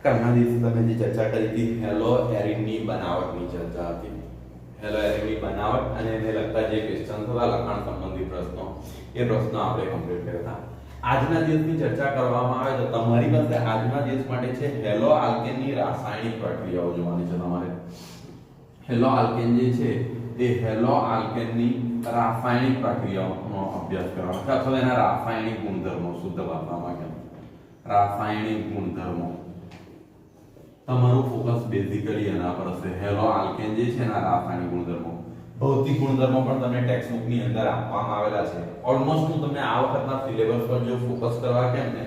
કાલના દિવસે તમે જે ચર્ચા કરી હતી હેલો એરિનની બનાવટની ચર્ચા હતી. હેલો એરિનની બનાવટ અને એને લગતા જે ક્વેશ્ચન હતા લખાણ સંબંધી પ્રશ્નો, એ પ્રશ્નો આપણે કમ્પ્લીટ કર્યા હતા. આજના દિવસની ચર્ચા કરવામાં આવે તો તમારી પાસે આજના દિવસ માટે છે હેલો આલ્કેનની રાસાયણિક પ્રક્રિયાઓ જોવાની છે તમારે. હેલો આલ્કેન જે છે એ હેલો આલ્કેનની રાસાયણિક પ્રક્રિયાઓનો અભ્યાસ કરવાનો છે અથવા એના રાસાયણિક ગુણધર્મો, શુદ્ધ ભાષામાં કહે રાસાયણિક ગુણધર્મો. તમારું ફોકસ બેઝિકલી એના પર હશે. હેલો આલ્કેન જે છે એના રાસાયણિક ગુણધર્મો. ભૌતિક ગુણધર્મો પણ તમને ટેક્સ્ટ બુક ની અંદર આપવામાં આવેલા છે. ઓલમોસ્ટ હું તમને આ વખતના સિલેબસ પર જો ફોકસ કરવા કેમ ને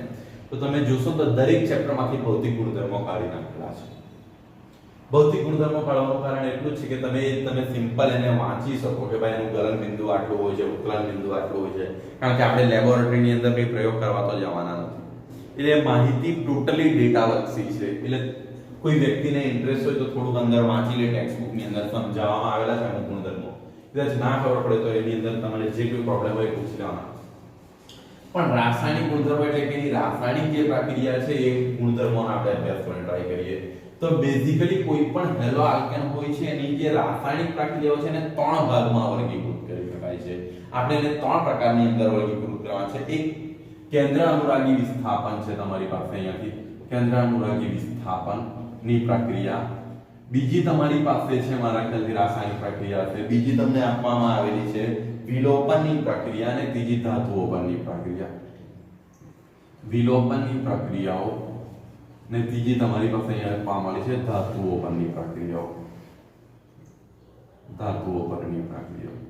તો તમે જોશો તો દરેક ચેપ્ટરમાંથી ભૌતિક ગુણધર્મો કાઢી નાખેલા છે. ભૌતિક ગુણધર્મો કાઢવાનું કારણ એટલું છે કે તમે સિમ્પલ એને વાંચી શકો કે ભાઈ એનું ગલન બિંદુ આટલું હોય છે, ઉત્કલન બિંદુ આટલું હોય છે, કારણ કે આપણે લેબોરેટરીની અંદર કંઈ પ્રયોગ કરવા તો જવાના નથી. એટલે માહિતી ટોટલી ડેટા લક્ષી છે. એટલે કોઈ વ્યક્તિને ઇન્ટરેસ્ટ હોય તો થોડુંક અંદર વાંચી લે. ટેક્સ્ટ બુક ની અંદર સમજાવવામાં આવેલા છે અમુક ગુણધર્મો. કદાચ ના ખબર પડે તો એની અંદર તમારે જે કોઈ પ્રોબ્લેમ હોય એ પૂછી લેવાના. પણ રાસાયણિક ગુણધર્મો એટલે કે એની રાસાયણિક જે પ્રક્રિયા છે એ ગુણધર્મોનો આપણે અભ્યાસ કરવાનો ટ્રાય કરીએ. તો બેઝિકલી કોઈ પણ હેલો આલ્કેન હોય છે એની જે રાસાયણિક પ્રક્રિયાઓ છે એને ત્રણ ભાગમાં વર્ગીકૃત કરી શકાય છે. આપણે એને ત્રણ પ્રકારની અંદર વર્ગીકૃત કરવા છે. એક કેન્દ્ર અનુરાગી વિસ્થાપન છે તમારી પાસે અહીંયાથી કેન્દ્ર અનુરાગી વિસ્થાપન ની પ્રક્રિયા. બીજી તમારી પાસે છે મારા ખ્યાલથી રાસાયણિક પ્રક્રિયા છે. બીજી તમને આપવામાં આવેલી છે વિલોપનની પ્રક્રિયા અને ત્રીજી ધાતુઓ પરની પ્રક્રિયા. વિલોપનની પ્રક્રિયાઓ ને ત્રીજી તમારી પાસે અહીંયા આપવામાં આવી છે ધાતુઓ પરની પ્રક્રિયાઓ. ધાતુઓ પરની પ્રક્રિયાઓ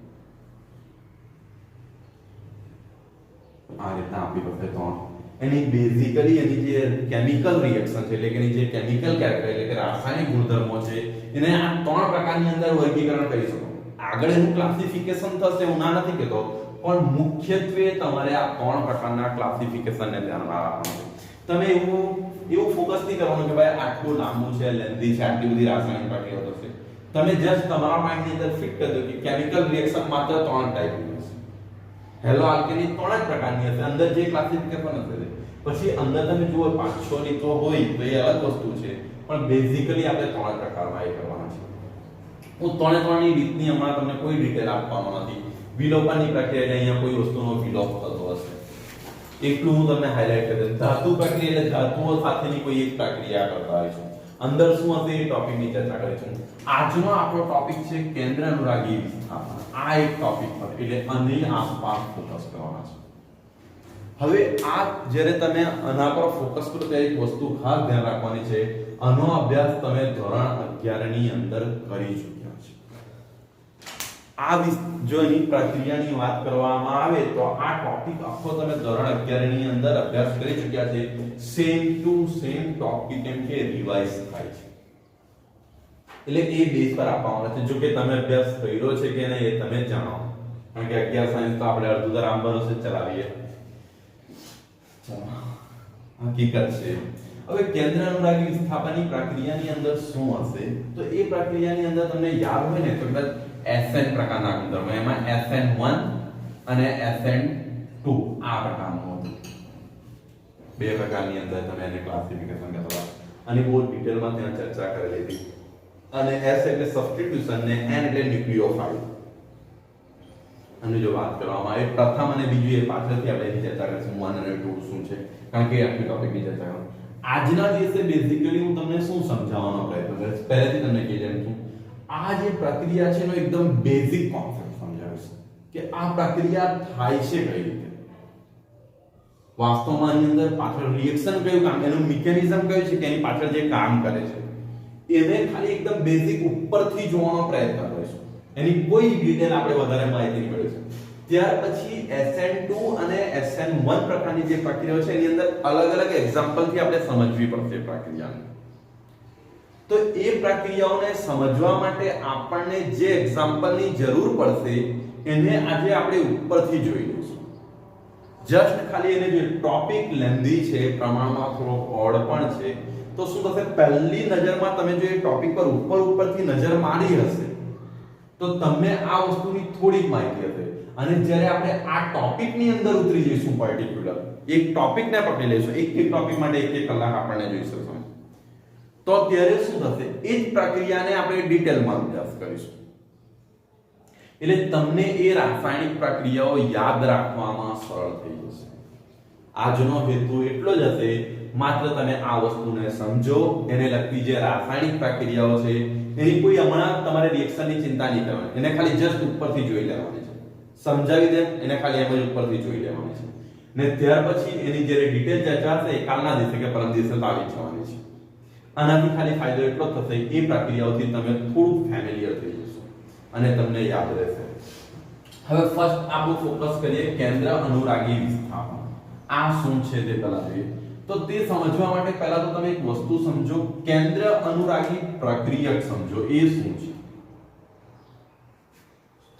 આ રીતના આપણી પાસે ત્રણ. એની બેઝિકલી એની જે કેમિકલ રિએક્શન છે એટલે કે એની જે કેમિકલ કેરેક્ટર એટલે કે રાસાયણિક ગુણધર્મો છે એને આ ત્રણ પ્રકારની અંદર વર્ગીકરણ કરી શકો. આગળ એનું ક્લાસિફિકેશન થશે હું ના નથી કહેતો, પણ મુખ્યત્વે તમારે આ ત્રણ પ્રકારના ક્લાસિફિકેશનને ધ્યાનમાં રાખવાનું છે. તમે એવું ફોકસ નહીં કરવાનું કે ભાઈ આટલું લાંબુ છે, લેન્ધી છે, આટલી બધી રાસાયણિક પ્રક્રિયાઓ થશે. તમે જસ્ટ તમારા માઇન્ડની અંદર ફિટ કરી દો કે કેમિકલ રિએક્શન માત્ર ત્રણ ટાઈપની હશે. હેલો આલ્કેનની ત્રણ જ પ્રકારની હશે. અંદર જે ક્લાસિફિકેશન હશે પછી અંદર તમે જુઓ 5-6 રીતો હોય તો એ અલગ વસ્તુ છે, પણ બેઝિકલી આપણે ત્રણ પ્રકારમાં એ કરવાના છે. હું ત્રણેની રીતની હમણાં તમને કોઈ ડિટેલ આપવાનો નથી. વિલોપનની પ્રક્રિયા એટલે અહીંયા કોઈ વસ્તુનો વિલોપ થતો હશે એટલું હું તમને હાઇલાઇટ કરી દઉં. ધાતુ પ્રક્રિયા એટલે ધાતુઓ સાથેની કોઈ એક પ્રક્રિયા કરતા હોઈશું. અંદર શું હશે એ ટોપિકની ચર્ચા કરીશું. આજનો આપણો ટોપિક છે કેન્દ્ર અનુરાગી વિસ્થાપન. આ એક ટોપિક પર એટલે આની આસપાસ ફોકસ કરવાના છે. હવે આ જ્યારે તમે આના પર ફોકસ કરો ત્યારે એક વસ્તુ ખાસ ધ્યાન રાખવાની છે. આનો અભ્યાસ તમે ધોરણ 11 ની અંદર કરી ચૂક્યા છો. આ જો એની પ્રક્રિયાની વાત કરવામાં આવે તો આ ટોપિક આખો તમે ધોરણ 11 ની અંદર અભ્યાસ કરી ચૂક્યા છે. સેમ ટુ સેમ ટોપિક એમ કે રિવાઇઝ થાય છે. એટલે એ બેઝ પર આપવામાં આવે છે. જો કે તમે અભ્યાસ કર્યો છે કે નહીં એ તમે જાણો, કારણ કે 11 સાયન્સ તો આપણે અડધું રામ ભરોસે ચલાવીએ. હકીકત છે. હવે કેન્દ્ર અનુરાગી વિસ્થાપનની પ્રક્રિયાની અંદર શું હશે તો એ પ્રક્રિયાની અંદર તમને યાદ હોય ને તો કદાચ SN પ્રકારના ગુણધર્મો, એમાં SN1 અને SN2 આ પ્રકારનું હતું. બે પ્રકારની અંદર તમે એને ક્લાસિફિકેશન કરતા અને બહુ ડિટેલમાં ત્યાં ચર્ચા કરેલી હતી. અને S એટલે સબસ્ટિટ્યુશન ને N એટલે ન્યુક્લિયોફાઇલ. અને જો વાત કરવામાં આવે પ્રથમ અને બીજું એ પાછળથી આપણે એની ચર્ચા કરીશું 1 અને 2 શું છે, કારણ કે આખી ટોપિકની ચર્ચા કરવાનું. આજના દિવસે બેઝિકલી હું તમને શું સમજાવવાનો પ્રયત્ન કરીશ, પહેલેથી તમને કહી દઉં છું. આ જે પ્રક્રિયા છે એનો એકદમ બેઝિક કોન્સેપ્ટ સમજાવીશ કે આ પ્રક્રિયા થાય છે કઈ રીતે, વાસ્તવમાં આની અંદર પાછળ રિએક્શન કયું કામ, એનું મિકેનિઝમ કયું છે કે એની પાછળ જે કામ કરે છે એને ખાલી એકદમ બેઝિક ઉપરથી જોવાનો પ્રયત્ન કરીશું. એની કોઈ ડિટેલ આપણે વધારે માહિતી મેળવીશું. ત્યાર પછી SN2 અને SN1 પ્રકારની જે પ્રક્રિયાઓ છે એની અંદર અલગ અલગ એક્ઝામ્પલ થી આપણે સમજવી પડશે પ્રક્રિયાને. તો એ પ્રક્રિયાઓને સમજવા માટે આપણને જે એક્ઝામ્પલની જરૂર પડશે એને આજે આપણે ઉપરથી જોઈ લઈશું. જસ્ટ ખાલી એને જે ટોપિક લેન્ધી છે, પ્રમાણમાં થોડો ઓડ પણ છે, તો શું થશે પહેલી નજરમાં તમે જો એ ટોપિક પર ઉપરથી નજર મારી હશે તો તમને આ વસ્તુની થોડીક માહિતી હશે. અને જ્યારે આપણે આ ટોપિકની અંદર ઉતરી જઈશું પર્ટિક્યુલર એક ટોપિકને પકડી લઈશું, એક ટોપિક માટે 1 કલાક આપણને જોઈશે. તો ત્યારે શું થશે એ જ પ્રક્રિયાને આપણે ડિટેલમાં અભ્યાસ કરીશું એટલે તમને એ રાસાયણિક પ્રક્રિયાઓ યાદ રાખવામાં સરળ થઈ જશે આજનો હેતુ એટલો જ હશે માત્ર તમે આ વસ્તુને સમજો એને લગતી જે રાસાયણિક પ્રક્રિયાઓ છે એની કોઈ હમણાં તમારે રિએક્શનની ચિંતા નહીં કરવાની એને ખાલી જસ્ટ ઉપરથી જોઈ લેવાની છે સમજાવી દે એને ખાલી એમ જ ઉપરથી જોઈ લેવાની છે ને ત્યાર પછી એની જે ડિટેલ ચર્ચા છે એ કાલના દિવસે કે પરમ દિવસે તો આવી જવાની છે આનાથી ખાલી ફાયદો એટલો થશે એ પ્રક્રિયાઓથી તમે થોડું ફેમિલિયર થઈ જશો અને તમને યાદ રહેશે હવે ફર્સ્ટ આપણું ફોકસ કરીએ કેન્દ્ર અનુરાગી વિસ્થાપન આ શું છે તે પહેલા જોઈએ તો તે સમજવા માટે પહેલા તો તમે એક વસ્તુ સમજો કેન્દ્ર અનુરાગી પ્રક્રિયક સમજો એ શું છે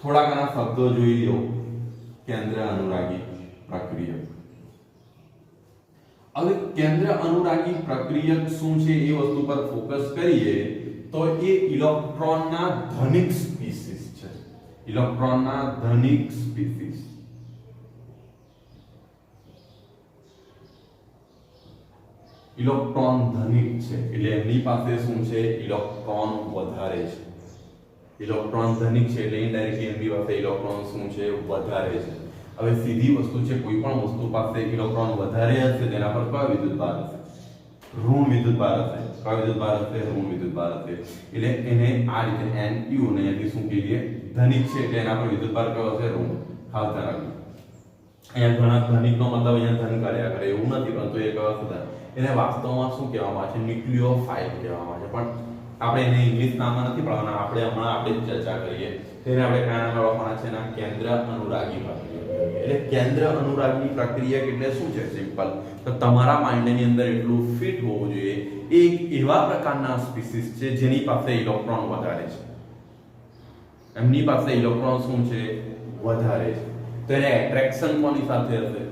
થોડા ઘણા શબ્દો જોઈ લો કેન્દ્ર અનુરાગી પ્રક્રિયક હવે કેન્દ્ર અનુરાગી પ્રક્રિયક શું છે એ વસ્તુ પર ફોકસ કરીએ તો એ ઇલેક્ટ્રોનના ધનિક સ્પીસીસ છે ઇલેક્ટ્રોનના ધનિક સ્પીસીસ ઇલેક્ટ્રોન ધનિક છે એટલે એમની પાસે શું છે ઇલેક્ટ્રોન વધારે છે ઇલેક્ટ્રોન ધનિક છે એટલે ઇનડાયરેક્ટલી એમની પાસે ઇલેક્ટ્રોન શું છે વધારે છે હવે સીધી વસ્તુ છે કોઈ પણ વસ્તુ પાસે ઇલેક્ટ્રોન વધારે હશે તેના પર કયો વિદ્યુતભાર હશે ઋણ વિદ્યુતભાર હશે કયો વિદ્યુતભાર હશે ઋણ વિદ્યુતભાર હશે એટલે એને આ રીતે Nu ને અહીંથી શું કહીએ ધનિક છે એટલે એના પર વિદ્યુતભાર કયો હશે ઋણ ખાસ ધ્યાન રાખજો અહીંયા ઘણા ધનિકનો મતલબ અહીંયા ધન કર્યા કરે એવું નથી પરંતુ એ કયો હશે એને વાસ્તવમાં શું કહેવામાં આવે છે ન્યુક્લિયોફાઇલ કહેવામાં આવે છે પણ આપણે એને ઇંગ્લિશ નામમાં નથી પઢાવવાના આપણે હમણાં આપણે જ ચર્ચા કરીએ તેને આપણે કયા નામ આપવાના છે ના કેન્દ્ર અનુરાગી પ્રક્રિયા એટલે કેન્દ્ર અનુરાગી પ્રક્રિયા એટલે શું છે સિમ્પલ તો તમારા માઇન્ડની અંદર એટલું ફિટ હોવું જોઈએ એક એવા પ્રકારના સ્પીસીસ છે જેની પાસે ઇલેક્ટ્રોન વધારે છે એમની પાસે ઇલેક્ટ્રોન શું છે વધારે છે તો એને એટ્રેક્શન કોની સાથે હશે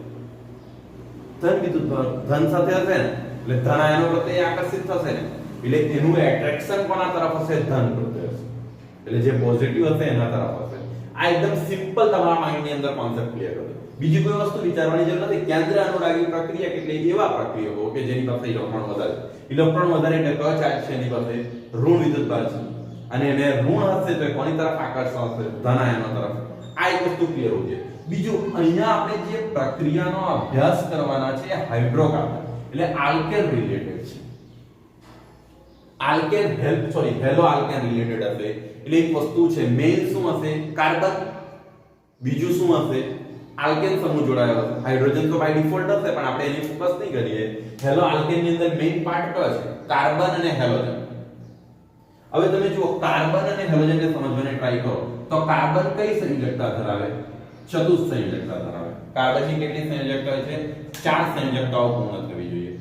ધન વિદ્યુત ધન સાથે હશે ને એટલે ધન આયનો પ્રત્યે આકર્ષિત થશે ને એટલે એનું એટ્રેક્શન કોના તરફ હશે ધન પ્રત્યે હશે એટલે જે પોઝિટિવ હશે એના તરફ હશે આ એકદમ સિમ્પલ તમારા માઇન્ડની અંદર કોન્સેપ્ટ ક્લિયર કરો બીજી કોઈ વસ્તુ વિચારવાની જરૂર નથી કેન્દ્ર અનુરાગી પ્રક્રિયા એટલે એવા પ્રક્રિયકો કે જેની પાસે ઇલેક્ટ્રોન વધારે એટલે કયો ચાર્જ છે એની પાસે ઋણ વિદ્યુતભાર છે અને એને ઋણ હશે તો કોની તરફ આકર્ષણ હશે ધન આયનો તરફ આ એક વસ્તુ ક્લિયર હોવી જોઈએ બીજું અહીંયા આપણે જે પ્રક્રિયાનો અભ્યાસ કરવાના છે હાઇડ્રોકાર્બન એટલે આલ્કેન રિલેટેડ છે આલ્કેન હેલો આલ્કેન રિલેટેડ હશે એટલે એક વસ્તુ છે મેઇન શું હશે કાર્બન બીજું શું હશે આલ્કેન સમૂહ જોડાયેલો હશે હાઇડ્રોજન તો બાય ડિફોલ્ટ હશે પણ આપણે એની ફોકસ નહીં કરીએ હેલો આલ્કેન ની અંદર મેઇન પાર્ટ કયો છે કાર્બન અને હેલોજન હવે તમે જુઓ કાર્બન અને હેલોજનને સમજવાની ટ્રાય કરો તો કાર્બન કઈ સંયોજકતા ધરાવે ચતુર્થ સંયોજકતા ધરાવે કાર્બનની કેટલી સંયોજકતા છે 4 સંયોજકતાઓ પૂર્ણ થવી જોઈએ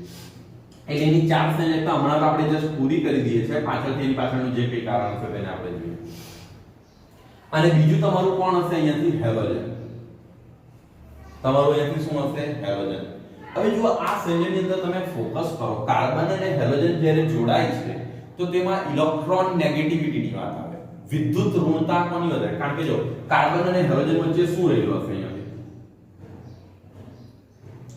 એટલે એની 4 સંયોજકતા હમણાં તો આપણે જસ્ટ પૂરી કરી દઈએ છે પાછળથી એની પાછળનું જે કંઈ કારણ છે તેને આપણે જોઈએ અને બીજું તમારું કોણ હશે અહીંયાથી હેલોજન તમારું અહીંયાથી શું હશે હેલોજન હવે જો આ સંયોજનની અંદર તમે ફોકસ કરો કાર્બન અને હેલોજન જ્યારે જોડાય છે તો તેમાં ઇલેક્ટ્રોન નેગેટિવિટીની વાત આવે વિદ્યુત ઋણતા કોની વધારે કારણ કે જો કાર્બન અને હેલોજન વચ્ચે શું રહેલું હશે અહીંયાથી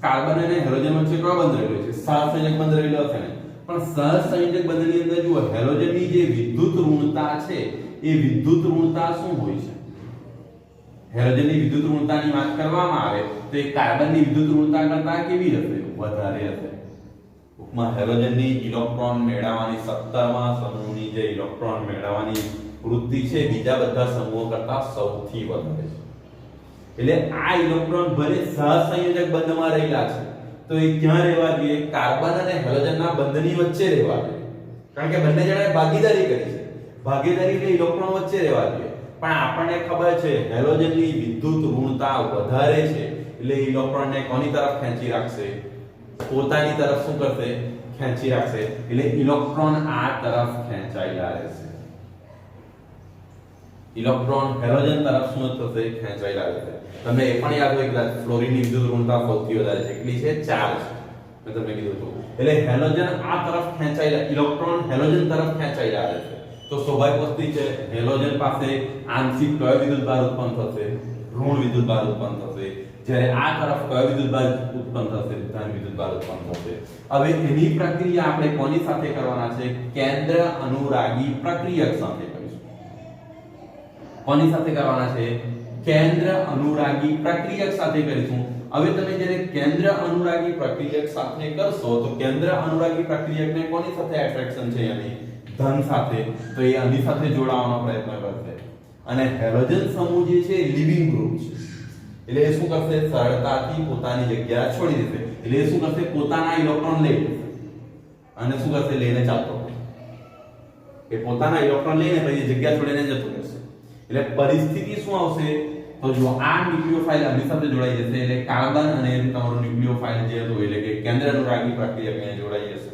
કાર્બન અને હેલોજન વચ્ચે કયો બંધ રહેલો છે સહસંયોજક બંધ રહેલો હશે ને પણ સહસંયોજક બંધની અંદર જો હેલોજનની જે વિદ્યુત ઋણતા છે એ વિદ્યુત ઋણતા શું હોય છે હેલોજનની વિદ્યુત ઋણતાની વાત કરવામાં આવે તો એ કાર્બનની વિદ્યુત ઋણતા કરતા કેવી હશે વધારે હશે ઉપમા હેલોજનની ઇલેક્ટ્રોન મેળવવાની 17મા સમૂહની જે ઇલેક્ટ્રોન મેળવવાની વૃત્તિ છે બીજા બધા સમૂહો કરતા સૌથી વધારે છે એટલે આ ઇલેક્ટ્રોન ભલે સહસંયોજક બંધમાં રહેલા છે તો એ ક્યાં રહેવા જોઈએ કાર્બન અને હેલોજનના બંધની વચ્ચે રહેવા જોઈએ કારણ કે બંને જણાએ ભાગીદારી કરી છે ભાગીદારી એટલે ઇલેક્ટ્રોન વચ્ચે રહેવા જોઈએ પણ આપણને ખબર છે હેલોજનની વિદ્યુત ઋણતા વધારે છે એટલે ઇલેક્ટ્રોનને કોની તરફ ખેંચી રાખશે પોતાની તરફ શું કરશે ખેંચી રાખશે એટલે ઇલેક્ટ્રોન આ તરફ ખેંચાયેલા રહેશે ઇલેક્ટ્રોન હેલોજન તરફ શું થશે ખેંચાયેલા રહેશે તમને એ પણ યાદ હોય કે ફ્લોરીનની વિદ્યુત ઋણતા સૌથી વધારે છે કેટલી છે 4 છે મેં તમને કીધું હતું એટલે હેલોજન આ તરફ ખેંચાયેલા ઇલેક્ટ્રોન હેલોજન તરફ ખેંચાયેલા રહેશે તો સ્વાભાવિક વસ્તુ છે હેલોજન પાસે આંશિક કયો વિદ્યુતભાર ઉત્પન્ન થશે ઋણ વિદ્યુતભાર ઉત્પન્ન થશે જ્યારે આ તરફ કયો વિદ્યુતભાર ઉત્પન્ન થશે? ધન વિદ્યુતભાર ઉત્પન્ન થશે. હવે એની પ્રક્રિયા આપણે કોની સાથે કરવાના છે? કેન્દ્ર અનુરાગી પ્રક્રિયક સાથે કરીશું. કોની સાથે કરવાના છે? કેન્દ્ર અનુરાગી પ્રક્રિયક સાથે કરીશું. હવે તમે જ્યારે કેન્દ્ર અનુરાગી પ્રક્રિયક સાથે કરશો તો કેન્દ્ર અનુરાગી પ્રક્રિયકને કોની સાથે એટ્રેક્શન છે? એની ધન સાથે. તો એ આની સાથે જોડાવાનો પ્રયત્ન કરશે અને હેલોજન સમૂહ જે છે લિવિંગ ગ્રુપ છે એટલે એ શું કરશે? સરળતાથી પોતાની જગ્યા છોડી દેશે. એટલે એ શું કરશે? પોતાના ઇલેક્ટ્રોન લઈ લેશે અને શું કરશે? લઈને ચાલતો એ પોતાના ઇલેક્ટ્રોન લઈને પછી જગ્યા છોડીને જતો રહેશે. એટલે પરિસ્થિતિ શું આવશે? તો જો આ ન્યુક્લિયોફાઇલ આની સાથે જોડાઈ જશે એટલે કાર્બન અને તમારું ન્યુક્લિયોફાઇલ જે હતું એટલે કે કેન્દ્ર અનુરાગી પ્રક્રિયકને જોડાઈ જશે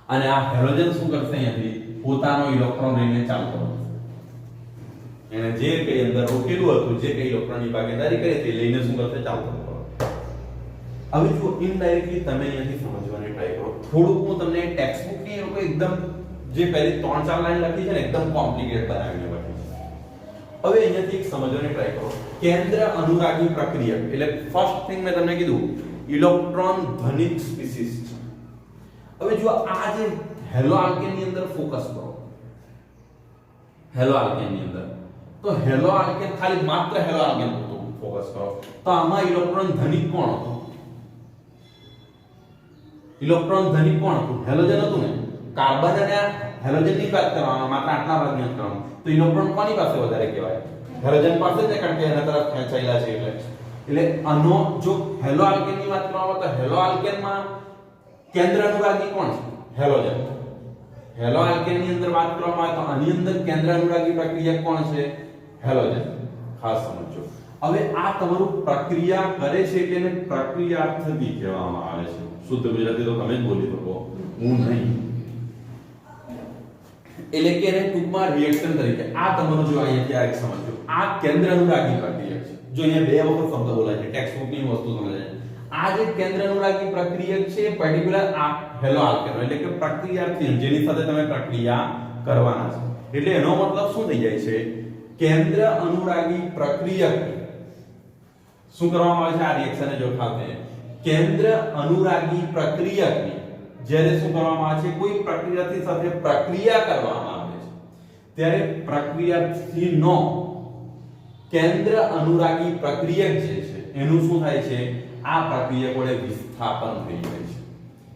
અને આ હેલોજન શું કરશે? અહીંયાથી પોતાનો ઇલેક્ટ્રોન લઈને ચાલતો રહેશે. એને જે કઈ અંદર રોકેલું હતું, જે કઈ ઇલેક્ટ્રોનની ભાગીદારી કરી તે લઈને શું કરશે? ચાલતો રહેશે. હવે જો ઇનડાયરેક્ટલી તમે અહીંયાથી સમજવાની ટ્રાય કરો. થોડુંક હું તમને ટેક્સ્ટબુક ની લોકો એકદમ જે પહેલી 3-4 લાઈન લખી છે ને એકદમ કોમ્પ્લિકેટ બનાવીને લખી છે. હવે અહીંયાથી એક સમજવાની ટ્રાય કરો. કેન્દ્ર અનુરાગી પ્રક્રિયક એટલે ફર્સ્ટ થિંગ મેં તમને કીધું ઇલેક્ટ્રોન ધનિક સ્પીસીસ છે. હવે જો આ જે હેલો આલ્કેન ની અંદર ફોકસ કરો, હેલો આલ્કેન ની અંદર તો હેલો આલ્કેન ખાલી માત્ર હેલો આલ્કેન પર ફોકસ કરો તો આમાં ઇલેક્ટ્રોન ધનિક કોણ હતું? ઇલેક્ટ્રોન ધનિક કોણ હતું? હેલોજન હતું ને. કાર્બન અને હેલોજન ની વાત કરવામાં માત્ર આટલા ભાગની વાત કરવામાં તો ઇલેક્ટ્રોન કોની પાસે વધારે કહેવાય? હેલોજન પાસે જ, કારણ કે એના તરફ ખેંચાયેલા છે એટલે આનો જો હેલો આલ્કેન ની વાત કરવામાં તો હેલો આલ્કેન માં કેન્દ્ર અનુરાગી કોણ છે? હેલોજન. હેલો આલ્કેન ની અંદર વાત કરવામાં આવે તો આની અંદર કેન્દ્ર અનુરાગી પ્રક્રિયા કોણ છે? હેલોજન. ખાસ સમજો. હવે આ તમારું પ્રક્રિયા કરે છે એટલે એને પ્રક્રિયાર્થવી કહેવામાં આવે છે. શુદ્ધ ગુજરાતી તો તમે જ બોલી શકો, હું નહીં. એટલે કે એને ટૂંકમાં રિએક્શન તરીકે આ તમારું જો અહીંયા એક સમજો. આ કેન્દ્ર અનુરાગી પ્રક્રિયક છે. જો અહીંયા બે વખત શબ્દ બોલાય છે, ટેક્સ્ટ બુક ની વસ્તુ સમજાય. આ જે કેન્દ્ર અનુરાગી પ્રક્રિયક છે પર્ટિક્યુલર આ હેલો આલ્કેન એટલે કે પ્રક્રિયાર્થી જેની સાથે તમે પ્રક્રિયા કરવાના છે. એટલે એનો મતલબ શું થઈ જાય છે? કેન્દ્ર અનુરાગી પ્રક્રિયક શું કરવામાં આવે છે? આ રિએક્શન જો ખાતે કેન્દ્ર અનુરાગી પ્રક્રિયકની જ્યારે શું કરવામાં આવે છે? કોઈ પ્રક્રિયાથી સાથે પ્રક્રિયા કરવામાં આવે છે ત્યારે પ્રક્રિયાથીનો કેન્દ્ર અનુરાગી પ્રક્રિયક જે છે એનું શું થાય છે? આ પ્રક્રિયા વડે વિસ્થાપન થઈ જાય છે,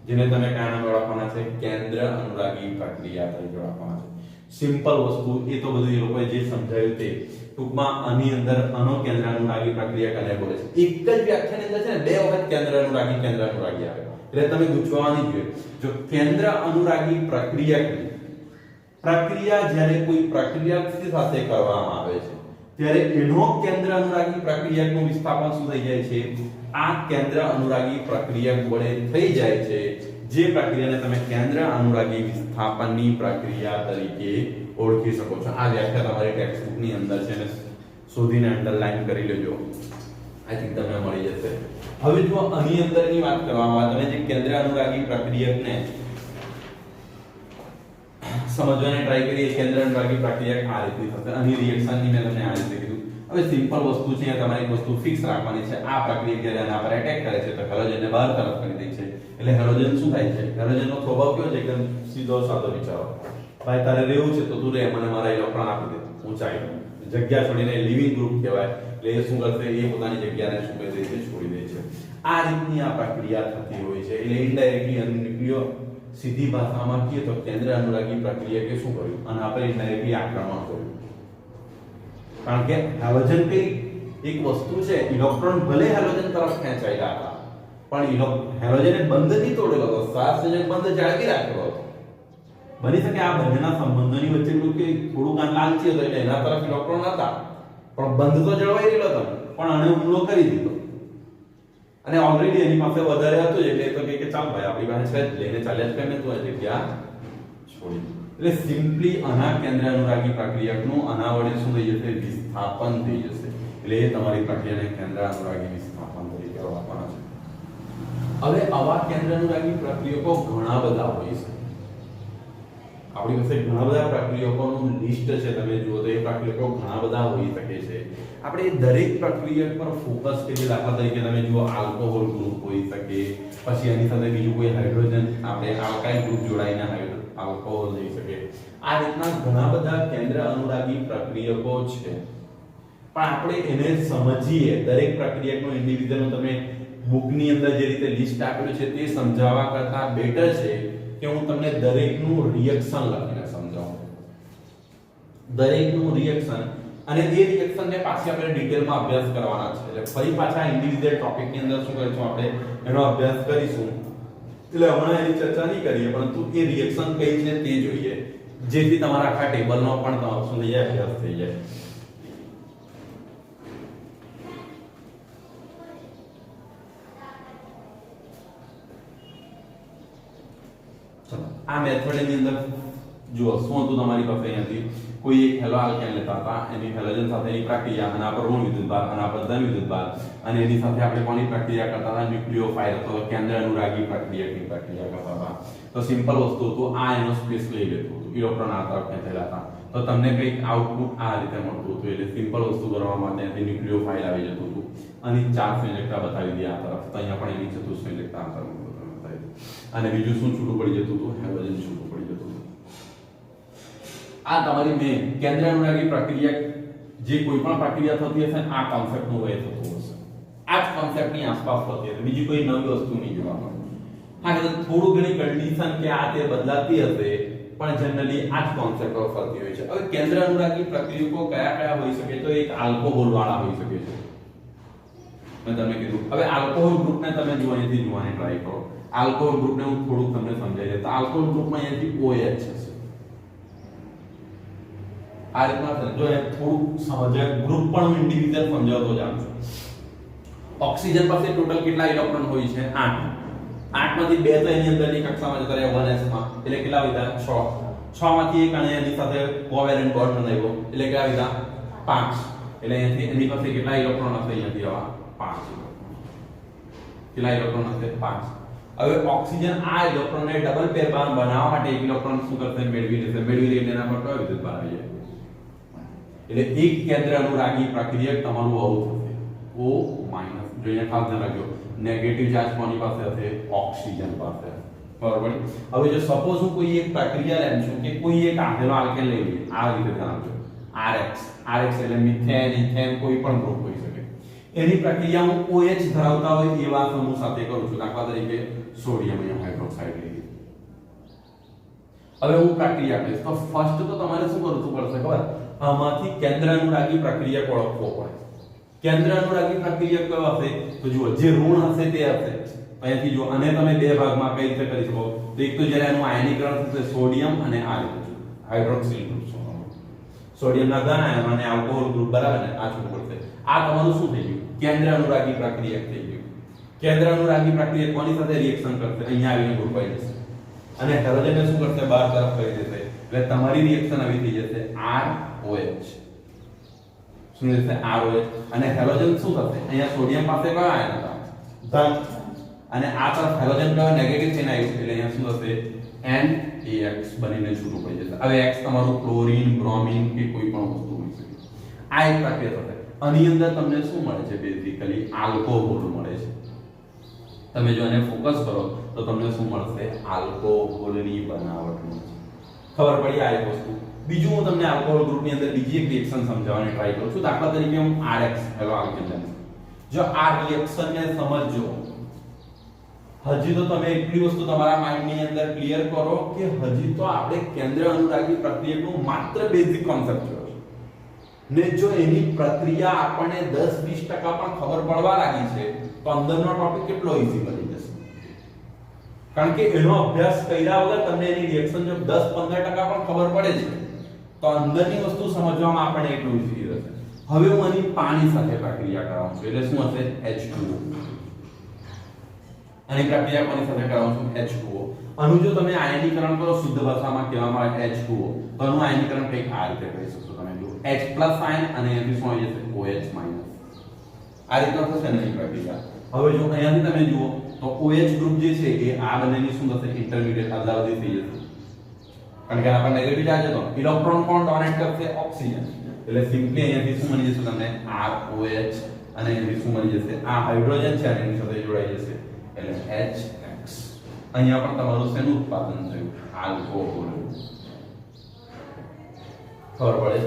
જેને તમે કયા નામે ઓળખવાના છે? કેન્દ્ર અનુરાગી પ્રક્રિયા તરીકે ઓળખવાના છે. સિમ્પલ વસ્તુ એ તો બધું એ લોકોએ જે સમજાવ્યું તે ટૂંકમાં આની અંદર આનો કેન્દ્ર અનુરાગી પ્રક્રિયા કને બોલે છે. એક જ વ્યાખ્યાની અંદર છે ને બે વખત કેન્દ્ર અનુરાગી આવે એટલે તમે ગુચવાવાની જોઈએ. જો કેન્દ્ર અનુરાગી પ્રક્રિયા જ્યારે કોઈ પ્રક્રિયા સાથે કરવામાં આવે છે ત્યારે એનો કેન્દ્ર અનુરાગી પ્રક્રિયકનું વિસ્થાપન શું થઈ જાય છે? આ કેન્દ્ર અનુરાગી પ્રક્રિયક વડે થઈ જાય છે, જે પ્રક્રિયાને તમે કેન્દ્ર અનુરાગી વિસ્થાપનની પ્રક્રિયા તરીકે ઓળખી શકો છો. આ વ્યાખ્યા તમારી ટેક્સ્ટ બુક ની અંદર છે ને શોધીને અંડરલાઈન કરી લેજો. આઈ થિંક તમને મળી જશે. હવે જો આની અંદરની વાત કરવામાં આવે, તમે જે કેન્દ્ર અનુરાગી પ્રક્રિયકને સમજવાની ટ્રાય કરીએ. કેન્દ્ર અનુરાગી પ્રક્રિયક આ રીતની થશે. આની રિએક્શનની મેં તમને આ રીતે કીધું. હવે સિમ્પલ વસ્તુ છે, તમારી વસ્તુ ફિક્સ રાખવાની છે. આ પ્રક્રિયા જ્યારે આના પર એટેક કરે છે તો હેલોજનને બહાર તરફ કરી દે છે. એટલે હેલોજન શું થાય છે? હેલોજનનો સ્વભાવ કેવો છે? એકદમ સીધો સાદો વિચારો. ભાઈ તારે રહેવું છે તો તું રહે, મને મારા ઇલેક્ટ્રોન આપી દે ઊંચાઈ. જગ્યા છોડીને લિવિંગ ગ્રુપ કહેવાય. એટલે એ શું કરશે? એ પોતાની જગ્યાને શું કરી દે છે? છોડી દે છે. આ રીતની આ પ્રક્રિયા થતી હોય છે. એટલે ઇનડાયરેક્ટલી ન્યુક્લિયો સીધી ભાષામાં કહીએ તો કેન્દ્ર અનુરાગી પ્રક્રિયકે શું કર્યું? અને આપણે ઇનડાયરેક્ટલી આક્રમણ કર્યું. કારણ કે હેલોજન કઈ એક વસ્તુ છે, ઇલેક્ટ્રોન ભલે હેલોજન તરફ ખેંચાયેલા હતા પણ હેલોજને બંધ નહીં તોડેલો હતો, સહસંયોજક બંધ જાળવી રાખ્યો હતો. બની શકે આ બંનેના સંબંધોની વચ્ચે કે થોડુંક આ લાલચી હતો એટલે એના તરફ ઇલેક્ટ્રોન હતા પણ બંધ તો જળવાઈ રહેલો હતો, પણ આને હુમલો કરી દીધો અને ઓલરેડી એની પાસે વધારે હતું એટલે તો કે ચાલ ભાઈ આપણી પાસે છે લઈને ચાલ્યા જ કરીને તો આ જગ્યા છોડી. એટલે સિમ્પલી આના કેન્દ્ર અનુરાગી પ્રક્રિયકનું આના વડે શું થઈ જશે? વિસ્થાપન થઈ જશે. એટલે એ તમારી પ્રક્રિયાને કેન્દ્ર અનુરાગી વિસ્થાપન તરીકે ઓળખવાના છે. હવે આવા કેન્દ્ર અનુરાગી પ્રક્રિયકો ઘણા બધા હોય છે. આપણી પાસે ઘણા બધા પ્રક્રિયકોનું લિસ્ટ છે, તમે જુઓ તો એ પ્રક્રિયકો ઘણા બધા હોઈ શકે છે. આપણે દરેક પ્રક્રિયક પર ફોકસ કરીએ. દાખલા તરીકે તમે જુઓ આલ્કોહોલ ગ્રુપ હોઈ શકે, પછી એની સાથે બીજું કોઈ હાઇડ્રોજન આપણે આલ્કાઇલ ગ્રુપ જોડાઈને આલ્કોહોલ થઈ શકે. આ રીતના ઘણા બધા કેન્દ્ર અનુરાગી પ્રક્રિયકો છે, પણ આપણે એને સમજીએ. દરેક પ્રક્રિયકનો ઇન્ડિવિડ્યુઅલ તમે બુકની અંદર જે રીતે લિસ્ટ આપેલું છે તે સમજાવવા કરતા બેટર છે કે હું તમને દરેકનું રિએક્શન લખીને સમજાવું. દરેકનું રિએક્શન, અને એ રિએક્શનને પાછી આપણે ડિટેલમાં અભ્યાસ કરવાના છે. એટલે ફરી પાછા ઇન્ડિવિડ્યુઅલ ટોપિકની અંદર શું કરીશું, આપણે એનો અભ્યાસ કરીશું. એટલે હમણાં એની ચર્ચા નહીં કરીએ, પરંતુ એ રિએક્શન કઈ છે તે જોઈએ, જેથી તમારા આખા ટેબલનો પણ તમારો શું થઈ જાય, અભ્યાસ થઈ જાય. આ મેથડની અંદર જુઓ શું હતું તમારી પાસે. અહીંયાથી કોઈ એક હેલો આલ્કેન લેતા હતા, એની હેલોજન સાથેની પ્રક્રિયા, આના પર ઋણ વિદ્યુતભાર, આના પર ધન વિદ્યુતભાર, અને એની સાથે આપણે કોની પ્રક્રિયા કરતા હતા, ન્યુક્લિયોફાઇલ અથવા કેન્દ્ર અનુરાગી પ્રક્રિયાની પ્રક્રિયા કરતા હતા. તો સિમ્પલ વસ્તુ હતું, આ એનો સ્પેસ લઈ લેતું હતું, ઇલેક્ટ્રોન આ તરફ ખેંચેલા હતા, તો તમને કંઈક આઉટપુટ આ રીતે મળતું હતું. એટલે સિમ્પલ વસ્તુ કરવા માટે ત્યાંથી ન્યુક્લિયોફાઇલ આવી જતું હતું, અને ચાર સંયોજકતા બતાવી દી આ તરફ, તો અહીંયા પણ એની ચતુર્થ સંયોજકતા આ તરફ. અને બીજું શું છૂટું પડી જતું હતું, હેલોજન છૂટું પડી જતું હતું. આ તમારી મેં કેન્દ્ર અનુરાગી પ્રક્રિયા, જે કોઈ પણ પ્રક્રિયા થતી હશે આ કોન્સેપ્ટનું વય થતું હશે, આ જ કોન્સેપ્ટની આસપાસ થતી હશે, બીજી કોઈ નવી વસ્તુ નહીં જોવા મળે. હા, કે થોડું ઘણી કન્ડિશન કે આ તે બદલાતી હશે, પણ જનરલી આ જ કોન્સેપ્ટો ફરતી હોય છે. હવે કેન્દ્ર અનુરાગી પ્રક્રિયકો કયા કયા હોઈ શકે, તો એક આલ્કોહોલ વાળા હોઈ શકે છે. મેં તમને કીધું. હવે આલ્કોહોલ ગ્રુપને તમે જુઓ, અહીંથી જોવાની ટ્રાય કરો. આલ્કોહોલ ગ્રુપને હું થોડુંક તમને સમજાવી દઉં. તો આલ્કોહોલ ગ્રુપમાં અહીંયાથી OH છે. આ રીતના છે. જો એ થોડું સમજાય, ગ્રુપ પણ હું ઇન્ડિવિડ્યુઅલ સમજાવતો જાઉં છું. ઓક્સિજન પાસે ટોટલ કેટલા ઇલેક્ટ્રોન હોય છે? 8. 8 માંથી 2 તો એની અંદરની કક્ષામાં જતા રહ્યા 1s માં, એટલે કેટલા વધ્યા? 6. 6 માંથી એક અને એની સાથે કોવેલેન્ટ બોન્ડ બનાવ્યો, એટલે કેટલા વધ્યા? 5. એટલે અહીંયાથી એની પાસે કેટલા ઇલેક્ટ્રોન હશે? અહીંયાથી આવા 5. કેટલા ઇલેક્ટ્રોન હશે? 5. હવે ઓક્સિજન આ ઇલેક્ટ્રોનને ડબલ પેર બોન્ડ બનાવવા માટે એક ઇલેક્ટ્રોન શું કરશે? મેળવી લેશે. મેળવી લઈને એના પર કયો વિદ્યુતભાર આવી જાય? એટલે એક કેન્દ્ર અનુરાગી પ્રક્રિયક તમારું આવું થશે, O-. જો અહીંયા ખાસ ધ્યાન રાખજો, નેગેટિવ ચાર્જ કોની પાસે હશે? ઓક્સિજન પાસે. બરાબર. હવે જો સપોઝ હું કોઈ એક પ્રક્રિયા લેમ છું કે કોઈ એક આપેલો આલ્કેન લઈ લઈએ, આ રીતે ધ્યાન રાખજો, RH એટલે મિથેન, ઇથેન, કોઈ પણ ગ્રુપ હોઈ શકે. એની પ્રક્રિયા હું OH ધરાવતા હોય એવા સમૂહ સાથે કરું છું. દાખલા તરીકે સોડિયમ હાઇડ્રોક્સાઇડ લઈએ. હવે હું પ્રક્રિયા કરીશ, તો ફર્સ્ટ તો તમારે શું કરવું પડશે ખબર? આમાંથી કેન્દ્ર અનુરાગી પ્રક્રિયા ઓળખવો પડે. કેન્દ્ર અનુરાગી પ્રક્રિયા કયો હશે? તો જુઓ, જે ઋણ હશે તે હશે. અહીંયાથી જો, અને તમે બે ભાગમાં કઈ રીતે કરી શકો? તો એક તો જ્યારે એનું આયનીકરણ થશે સોડિયમ અને આ રીતે હાઇડ્રોક્સિલ ગ્રુપ, સોડિયમના ધન આયન અને આલ્કોહોલ ગ્રુપ, બરાબર ને? આ છૂટું પડશે. આ તમારું શું થઈ ગયું? કેન્દ્ર અનુરાગી પ્રક્રિયા થઈ ગયું. કેન્દ્ર અનુરાગી પ્રક્રિયા કોની સાથે રિએક્શન કરશે? અહીંયા આવીને ગ્રુપ આવી જશે, અને હેલોજનને શું કરશે? બહાર તરફ કરી દેશે. એટલે તમારી રિએક્શન આવી થઈ જશે ROH. શું થશે? ROH. અને હેલોજન શું થશે? અહીંયા સોડિયમ પાસે કયો આયન હતા? ધન. અને આ તરફ હેલોજન કયો? નેગેટિવ ચિહ્ન આવ્યું, એટલે અહીંયા શું થશે? NaX બનીને છૂટું પડી જશે. હવે X તમારું ક્લોરીન, બ્રોમિન કે કોઈ પણ વસ્તુ હોઈ શકે. આ એક પ્રક્રિયા થશે. આની અંદર તમને શું મળે છે? બેઝિકલી આલ્કોહોલ મળે છે. તમે જો આને ફોકસ કરો તો તમને શું મળશે? આલ્કોહોલની બનાવટ મળશે. ખબર પડી આ એક વસ્તુ. બીજું હું તમને આલ્કોહોલ ગ્રુપની અંદર બીજી એક રિએક્શન સમજાવવાની ટ્રાય કરું છું. દાખલા તરીકે હું RH હેલો આલ્કેન લઉં. જો આ રિએક્શનને સમજજો, હજી તો તમે એટલી વસ્તુ તમારા માઇન્ડની અંદર ક્લિયર કરો કે હજી તો આપણે કેન્દ્ર અનુરાગી પ્રક્રિયાનું માત્ર બેઝિક કોન્સેપ્ટ જોયો છે, ને જો એની પ્રક્રિયા આપણને 10-20% પણ ખબર પડવા લાગી છે તો અંદરનો ટોપિક કેટલો ઈઝી બની જશે. કારણ કે એનો અભ્યાસ કર્યા વગર તમને એની રિએક્શન જો 10-15% પણ ખબર પડે છે તો અંદરની વસ્તુ સમજવામાં આપણને એટલું ઈઝી રહેશે. હવે હું આની પાણી સાથે પ્રક્રિયા કરાવું છું, એટલે શું હશે? H2O. આની પ્રક્રિયા કોની સાથે કરાવું છું? H2O. આનું જો તમે આયનીકરણ કરો, શુદ્ધ ભાષામાં કહેવામાં આવે H2O, તો આનું આયનીકરણ કંઈક આ રીતે કરી શકશો. તમે જો H+ આયન અને અહીંથી શું આવી જશે? OH-. આ રીતના થશે ને પ્રક્રિયા. હવે જો અહીંયાથી તમે જુઓ તો OH ગ્રુપ જે છે એ આ બંનેની શું થશે? ઇન્ટરમીડિયેટ અદલાબદલી થઈ જશે. કારણ કે આના પર નેગેટિવ ચાર્જ હતો ઇલેક્ટ્રોન કોણ ડોનેટ કરશે ઓક્સિજન એટલે સિમ્પલી અહીંયાથી શું મળી જશે તમને ROH અને અહીંયાથી શું મળી જશે આ હાઇડ્રોજન છે અને એની સાથે જોડાઈ જશે એટલે HX અહીંયા પણ તમારું શેનું ઉત્પાદન થયું આલ્કોહોલ ખબર પડે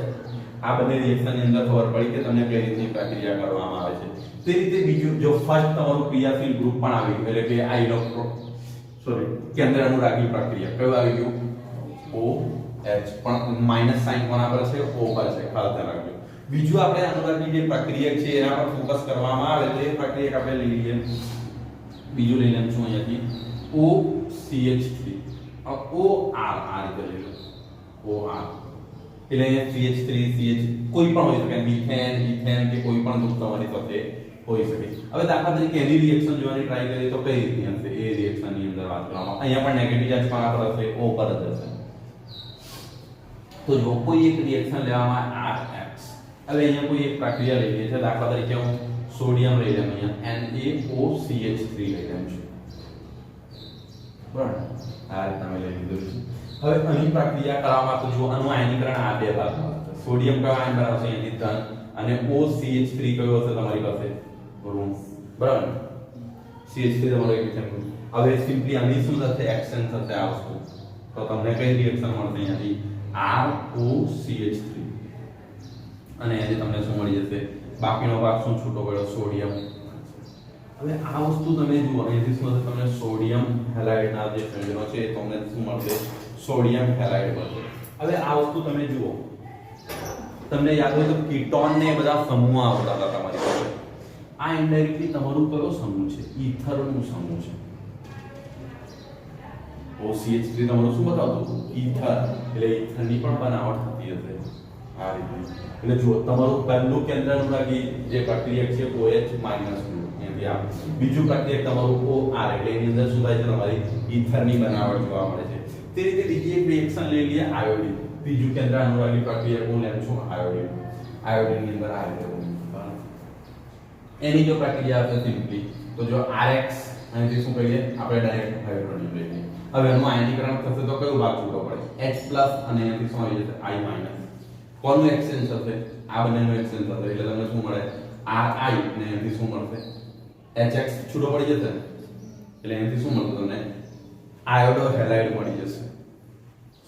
આ બધી રિએક્શન ની અંદર ખબર પડી કે તમને કઈ રીતની પ્રક્રિયા કરવામાં આવે છે તે રીતે બીજું જો ફર્સ્ટ તમારું ક્રિયાશીલ ગ્રુપ પણ આવી ગયું એટલે કે આ ઇલેક્ટ્રોન કેન્દ્ર અનુરાગી પ્રક્રિયા કયું આવી ગયું OH પણ માઈનસ સાઇન કોના પર છે O પર છે ખાસ ધ્યાન રાખજો બીજું આપણે અનુરાગી જે પ્રક્રિયા છે એના પર ફોકસ કરવામાં આવે તો એ પ્રક્રિયા આપણે લઈ લઈએ બીજું લઈ લઈએ શું અહીંયાથી OCH3 OR આ રીતે લઈ લો OR એટલે અહીંયા CH3 CH કોઈ પણ હોઈ શકે મિથેન ઇથેન કે કોઈ પણ ગ્રુપ તમારી સાથે હોઈ શકે હવે દાખલા તરીકે એની રિએક્શન જોવાની ટ્રાય કરીએ તો કઈ રીતની હશે એ રિએક્શન ની અંદર વાત કરવામાં અહીંયા પણ નેગેટિવ ચાર્જ કોના પર હશે O પર જ હશે તો જો કોઈ એક રિએક્શન લેવામાં RX હવે અહીંયા કોઈ એક પ્રક્રિયા લઈ લઈએ છે દાખલા તરીકે હું સોડિયમ લઈ લઉં અહીંયા NaOCH3 લઈ લઉં છું બરાબર આ રીતે તમે લઈ લીધું છે હવે અહીં પ્રક્રિયા કરવામાં તો જો આનું આયનીકરણ આ બે ભાગમાં છે સોડિયમ કયો આયન બનાવશે અહીંથી ધન અને OCH3 કયો હશે તમારી પાસે ઋણ બરાબર CH3 તમારો એક છે હવે સિમ્પલી આની શું થશે એક્શન થશે આ વસ્તુ તો તમને કઈ રિએક્શન મળશે અહીંયાથી ROCH3 અને અહીંયાથી તમને શું મળી જશે બાકીનો ભાગ શું છૂટો પડ્યો સોડિયમ હવે આ વસ્તુ તમે જુઓ અહીંયાથી શું થશે તમને સોડિયમ હેલાઇડ ના જે સંયોજનો છે તમને શું મળશે સોડિયમ હેલાઇડ મળશે હવે આ વસ્તુ તમે જુઓ તમને યાદ હોય તો કીટોન ને બધા સમૂહ આવતા હતા તમારી પાસે આ ઇનડાયરેક્ટલી તમારું કયો સમૂહ છે ઈથર નું સમૂહ છે OCH3 તમારું શું બતાવતું ઈથર એટલે ઈથર ની પણ બનાવટ થતી હશે આ રીતે એટલે જો તમારું પહેલું કેન્દ્ર અનુરાગી જે પ્રક્રિયા છે OH- અહીંયાથી આ બીજું પ્રક્રિયા તમારું OR એટલે એની અંદર શું થાય છે તમારી ઈથર ની બનાવટ જોવા મળે છે તે રીતે બીજી એક રિએક્શન લઈ લઈએ આયોડિન બીજું કેન્દ્ર અનુરાગી પ્રક્રિયા કોણ લેવું છું આયોડિન આયોડિન ની અંદર આ રીતે એની જો પ્રક્રિયા હશે સિમ્પલી તો જો RX અહીંથી શું કહીએ આપણે ડાયરેક્ટ હાઇડ્રોજન લઈએ હવે એનું આયનીકરણ થશે તો કયો ભાગ છૂટો પડે H+ અને અહીંથી શું આવી જશે I- કોનું એક્સચેન્જ થશે આ બંનેનું એક્સચેન્જ થશે એટલે તમને શું મળે RI અને અહીંથી શું મળશે HX છૂટો પડી જશે એટલે અહીંથી શું મળશે તમને આયોડો હેલાઇડ મળી જશે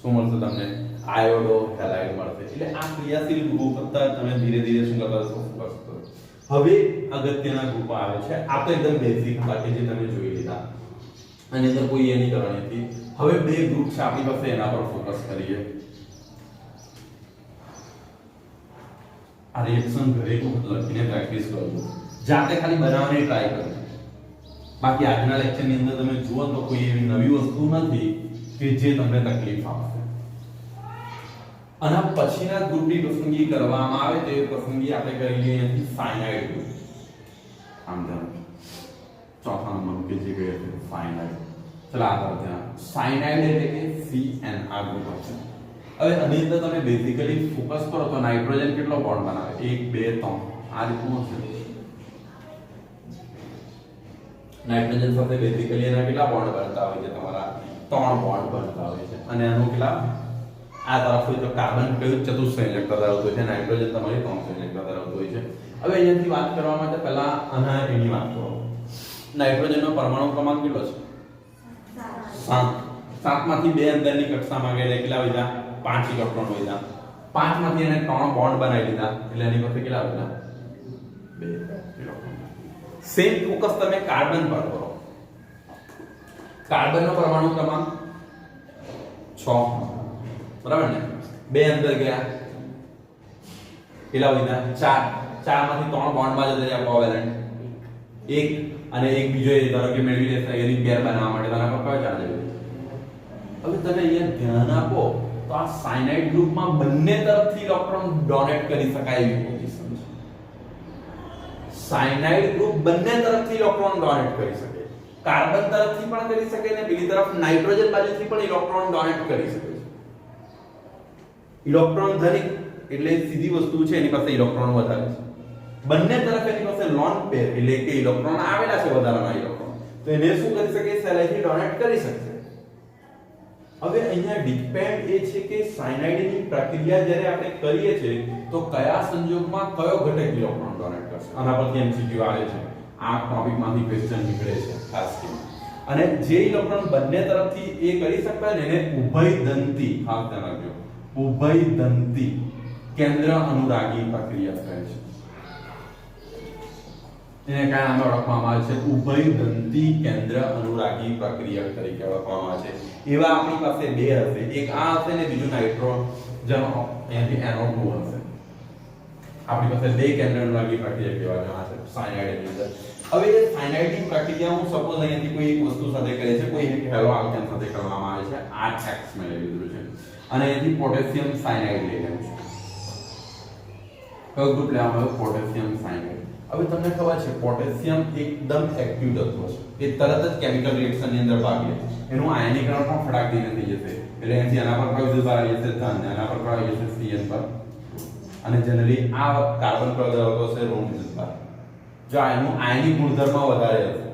શું મળશે તમને આયોડો હેલાઇડ મળશે એટલે આ ક્રિયાશીલ ગ્રુપ હતા તમે ધીરે ધીરે શું કરતા જશો ફોકસ કરો હવે અગત્યના ગ્રુપ આવે છે આ તો એકદમ બેઝિક બાકી જે તમે જોઈ લીધા આની અંદર કોઈ એ નહીં કરવાની હતી હવે બે ગ્રુપ છે આપણી પાસે એના પર ફોકસ કરીએ આ રિએક્શન ઘરે લખીને પ્રેક્ટિસ કરજો જાતે ખાલી બનાવવાની ટ્રાય કરજો બાકી આજના લેક્ચર ની અંદર તમે જુઓ તો કોઈ એવી નવી વસ્તુ નથી કે જે તમને તકલીફ આપશે અને પછીના ગ્રુપની પસંદગી કરવામાં આવે તો એ પસંદગી આપણે કરી લઈએ અહીંથી સાયનાઇડ ગ્રુપ આમ ધ્યાન ચોથા નંબર કે જે કહે છે સાયનાઇડ ચલો આગળ ધ્યાન સાયનાઇડ એટલે કે CN આ ગ્રુપ છે હવે આની અંદર તમે બેઝિકલી ફોકસ કરો તો નાઇટ્રોજન કેટલો બોન્ડ બનાવે 1 2 3 આ રીતનું હશે નાઇટ્રોજન સાથે બેઝિકલી એના કેટલા બોન્ડ બનતા હોય છે તમારા 3 બોન્ડ બનતા હોય છે અને આનું કેટલા આ તરફ હોય તો કાર્બન કયું ચતુઃસંયોજકતા ધરાવતું હોય છે નાઇટ્રોજન તમારી 3 સંયોજકતા ધરાવતું હોય છે હવે અહીંયાથી વાત કરવા માટે પહેલા આના એની વાત કરો નાઇટ્રોજનનો પરમાણુ ક્રમાંક કેટલો છે 7 માંથી 2 અંદરની કક્ષામાં ગયા કેટલા વધ્યા 5 ઇલેક્ટ્રોન વધ્યા 5 માંથી એને 3 બોન્ડ બનાવી દીધા એટલે એની પાસે કેટલા વધ્યા 2 ઇલેક્ટ્રોન સેમ ફોકસ તમે કાર્બન પર કરો કાર્બનનો પરમાણુ ક્રમાંક 6 બરાબર ને 2 અંદર ગયા કેટલા વધ્યા 4 માંથી 3 બોન્ડ માં જતા રહ્યા કોવેલેન્ટ 1 અને એક બીજો એ ધારો કે મેળવી લેશે એની પેર બનાવવા માટે તેના પર કયો ચાર્જ આવે હવે તમે અહીંયા ધ્યાન આપો તો આ સાયનાઇડ ગ્રુપમાં બંને તરફથી ઇલેક્ટ્રોન ડોનેટ કરી શકાય એવી પોઝિશન છે સાયનાઇડ ગ્રુપ બંને તરફથી ઇલેક્ટ્રોન ડોનેટ કરી શકે કાર્બન તરફથી પણ કરી શકે અને બીજી તરફ નાઇટ્રોજન બાજુથી પણ ઇલેક્ટ્રોન ડોનેટ કરી શકે છે ઇલેક્ટ્રોન ધનિક એટલે સીધી વસ્તુ છે એની પાસે ઇલેક્ટ્રોન વધારે છે બંને તરફ એની પાસે લોન પેર એટલે કે ઇલેક્ટ્રોન આવેલા છે વધારાના ઇલેક્ટ્રોન તો એને શું કરી શકે સહેલાઈથી ડોનેટ કરી શકશે હવે અહીંયા ડિપેન્ડ એ છે કે સાયનાઇડની પ્રક્રિયા જ્યારે આપણે કરીએ છીએ તો કયા સંજોગમાં કયો ઘટક ઇલેક્ટ્રોન ડોનેટ કરશે. આના પરથી એમસીક્યુ આવે છે. આ ટોપિકમાંથી ક્વેશ્ચન નીકળે છે ખાસ કરીને. અને જે ઇલેક્ટ્રોન બંને તરફથી એ કરી શકતા હોય ને એને ઉભયદંતી, ખાસ ધ્યાન રાખજો, ઉભયદંતી કેન્દ્ર અનુરાગી પ્રક્રિયા કહે છે. એને કયા નામે ઓળખવામાં આવે છે? ઉભયદંતી કેન્દ્ર અનુરાગી પ્રક્રિયા તરીકે ઓળખવામાં આવે છે. એવા આપણી પાસે બે હશે, એક આ હશે ને બીજું નાઇટ્રોજન અહીંયાથી NO2 હશે. આપણી પાસે બે કેન્દ્ર અનુરાગી પ્રક્રિયા કહેવામાં આવે છે સાયનાઇડની અંદર. હવે એ સાયનાઇડની પ્રક્રિયા હું સપોઝ અહીંયાથી કોઈ એક વસ્તુ સાથે કરે છે, કોઈ એક હેલો આલ્કેન સાથે કરવામાં આવે છે. 8X મેં લઈ લીધું છે અને અહીંયાથી પોટેશિયમ સાયનાઇડ લઈ લેવું છે. કયો ગ્રુપ લેવામાં આવ્યો? Potassium cyanide. હવે તમને ખબર છે પોટેશિયમ એકદમ એક્ટિવ તત્વ છે. એ તરત જ કેમિકલ રિએક્શન ની અંદર ભાગ લે. એનું આયનીકરણ પણ ફટાક દઈને થઈ જશે. એટલે અહીંથી આના પર કયો વિદ્યુત ભાર આવી જશે? ધન. આના પર કયો આવી જશે? Cn પર. અને જનરલી આ કાર્બન પર ધરાવતો છે ઋણ વિદ્યુત ભાર. જો આનું આયનિક ગુણધર્મ વધારે હશે,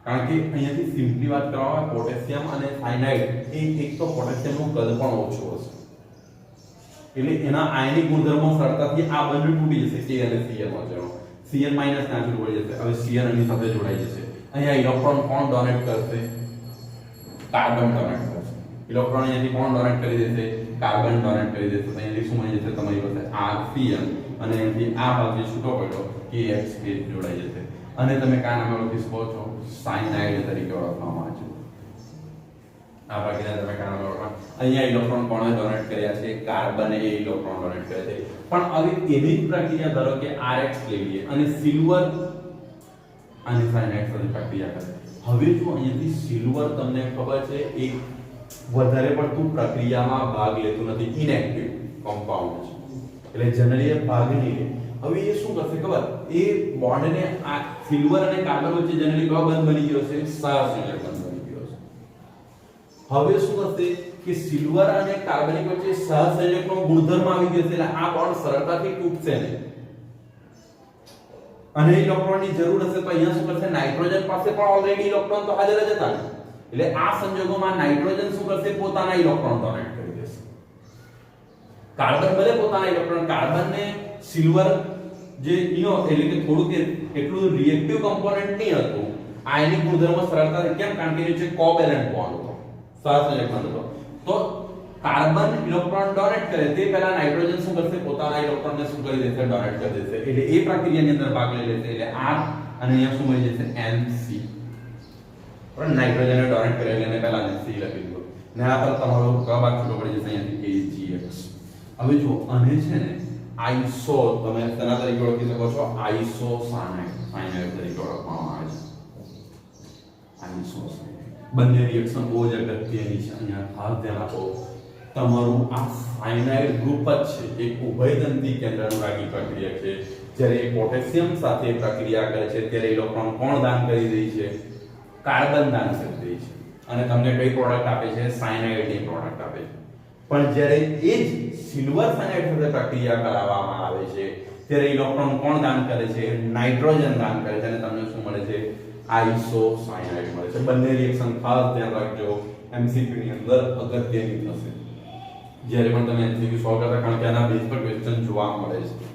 કારણ કે અહીંયાથી સિમ્પલી વાત કરવામાં આવે પોટેશિયમ અને સાયનાઇડ એક તો પોટેશિયમનું કદ પણ ઓછું હશે એટલે એના આયનિક ગુણધર્મો સરળતાથી આ બંને તૂટી જશે. K અને Cn વચ્ચેનો Cn માઈનસ ના જોડાઈ જશે. હવે Cn આની સાથે જોડાઈ જશે. અહીંયા ઇલેક્ટ્રોન કોણ ડોનેટ કરશે? કાર્બન ડોનેટ કરશે. ઇલેક્ટ્રોન અહીંયાથી કોણ ડોનેટ કરી દેશે? કાર્બન ડોનેટ કરી દેશે. તો અહીંયાથી શું મળી જશે? તમારી પાસે Rcn અને અહીંયાથી આ ભાગ જે છૂટો પડ્યો KX જોડાઈ જશે અને તમે કયા નામે ઓળખી શકો છો? સાયનાઇડ તરીકે ઓળખવામાં આવે છે. આ પ્રક્રિયા તમે કયા નામે ઓળખો? અહીંયા ઇલેક્ટ્રોન કોણે ડોનેટ કર્યા છે? કાર્બન એ ઇલેક્ટ્રોન ડોનેટ કર્યા છે. પણ હવે એવી જ પ્રક્રિયા ધારો કે RX લઈ લઈએ અને સિલ્વર આની સાયનાઇડ સાથે પ્રક્રિયા કરે. હવે જો અહીંયાથી સિલ્વર તમને ખબર છે એક વધારે પડતું પ્રક્રિયામાં ભાગ લેતું નથી, ઇનએક્ટિવ કમ્પાઉન્ડ છે એટલે જનરલી એ ભાગ નહીં લે. હવે એ શું કરશે ખબર? એ બોન્ડને આ સિલ્વર અને કાર્બન વચ્ચે જનરલી કયો બંધ બની ગયો છે? સહસંયોજક બંધ બની ગયો છે. હવે શું કરશે કે સિલ્વર અને કાર્બનિક વચ્ચે સહસંયોજકનો ગુણધર્મ આવી ગયો છે એટલે આ બોન્ડ સરળતાથી તૂટશે નહીં અને ઇલેક્ટ્રોનની જરૂર હશે તો અહીંયા શું કરશે? નાઇટ્રોજન પાસે પણ ઓલરેડી ઇલેક્ટ્રોન તો હાજર જ હતા એટલે આ સંજોગોમાં નાઇટ્રોજન શું કરશે? પોતાના ઇલેક્ટ્રોન ડોનેટ કરી દેશે. કાર્બન ભલે પોતાના ઇલેક્ટ્રોન, કાર્બનને સિલ્વર જે એટલે કે થોડુંક એટલું રિએક્ટિવ કમ્પોનન્ટ નહીં હતું, આયનિક ગુણધર્મ સરળતાથી કેમ? કારણ કે એ છે કોવેલેન્ટ બોન્ડ હતો, સહસંયોજક બંધ હતો. તો કાર્બન ઇલેક્ટ્રોન ડોનેટ કરે તે પહેલા નાઇટ્રોજન શું કરશે? પોતાના ઇલેક્ટ્રોનને શું કરી દેશે? ડોનેટ કરી દેશે. એટલે એ પ્રક્રિયાની અંદર ભાગ લઈ લેશે એટલે R અને અહીંયા શું મળી જશે? NC. પણ નાઇટ્રોજનને ડોનેટ કરે એટલે એને પહેલા NC લખી દીધો ને આ પર તમારો કયો ભાગ છૂટો પડી જશે? અહીંયાથી AgX. હવે જો આને છે ને આઇસો તમે તેના તરીકે ઓળખી શકો છો આઇસોસાયનાઇડ તરીકે ઓળખવામાં આવે છે. આઇસોસાયનાઇડ બંને રિએક્શન બહુ જ અગત્યની છે. અહીંયા ખાસ ધ્યાન આપો તમારું આ સાયનાઇડ ગ્રુપ જ છે એક ઉભયદંતી કેન્દ્ર અનુરાગી પ્રક્રિયા છે. જ્યારે પોટેશિયમ સાથે પ્રક્રિયા કરે છે ત્યારે ઇલેક્ટ્રોન કોણ દાન કરી રહી છે? કાર્બન દાન કરી રહી છે અને તમને કઈ પ્રોડક્ટ આપે છે? સાયનાઇડની પ્રોડક્ટ આપે છે. પણ જ્યારે એ જ સિલ્વર સાયનાઇડ સાથે પ્રક્રિયા કરાવવામાં આવે છે ત્યારે ઇલેક્ટ્રોન કોણ દાન કરે છે? નાઇટ્રોજન દાન કરે છે અને તમને શું મળે છે? આઇસોસાયનાઇડ મળે છે. બંને રિએક્શન ખાસ ધ્યાન રાખજો, MCQ ની અંદર અગત્યની થશે જ્યારે પણ તમે MCQ સોલ્વ કરતા, કારણ કે આના બેઝ પર ક્વેશ્ચન જોવા મળે છે.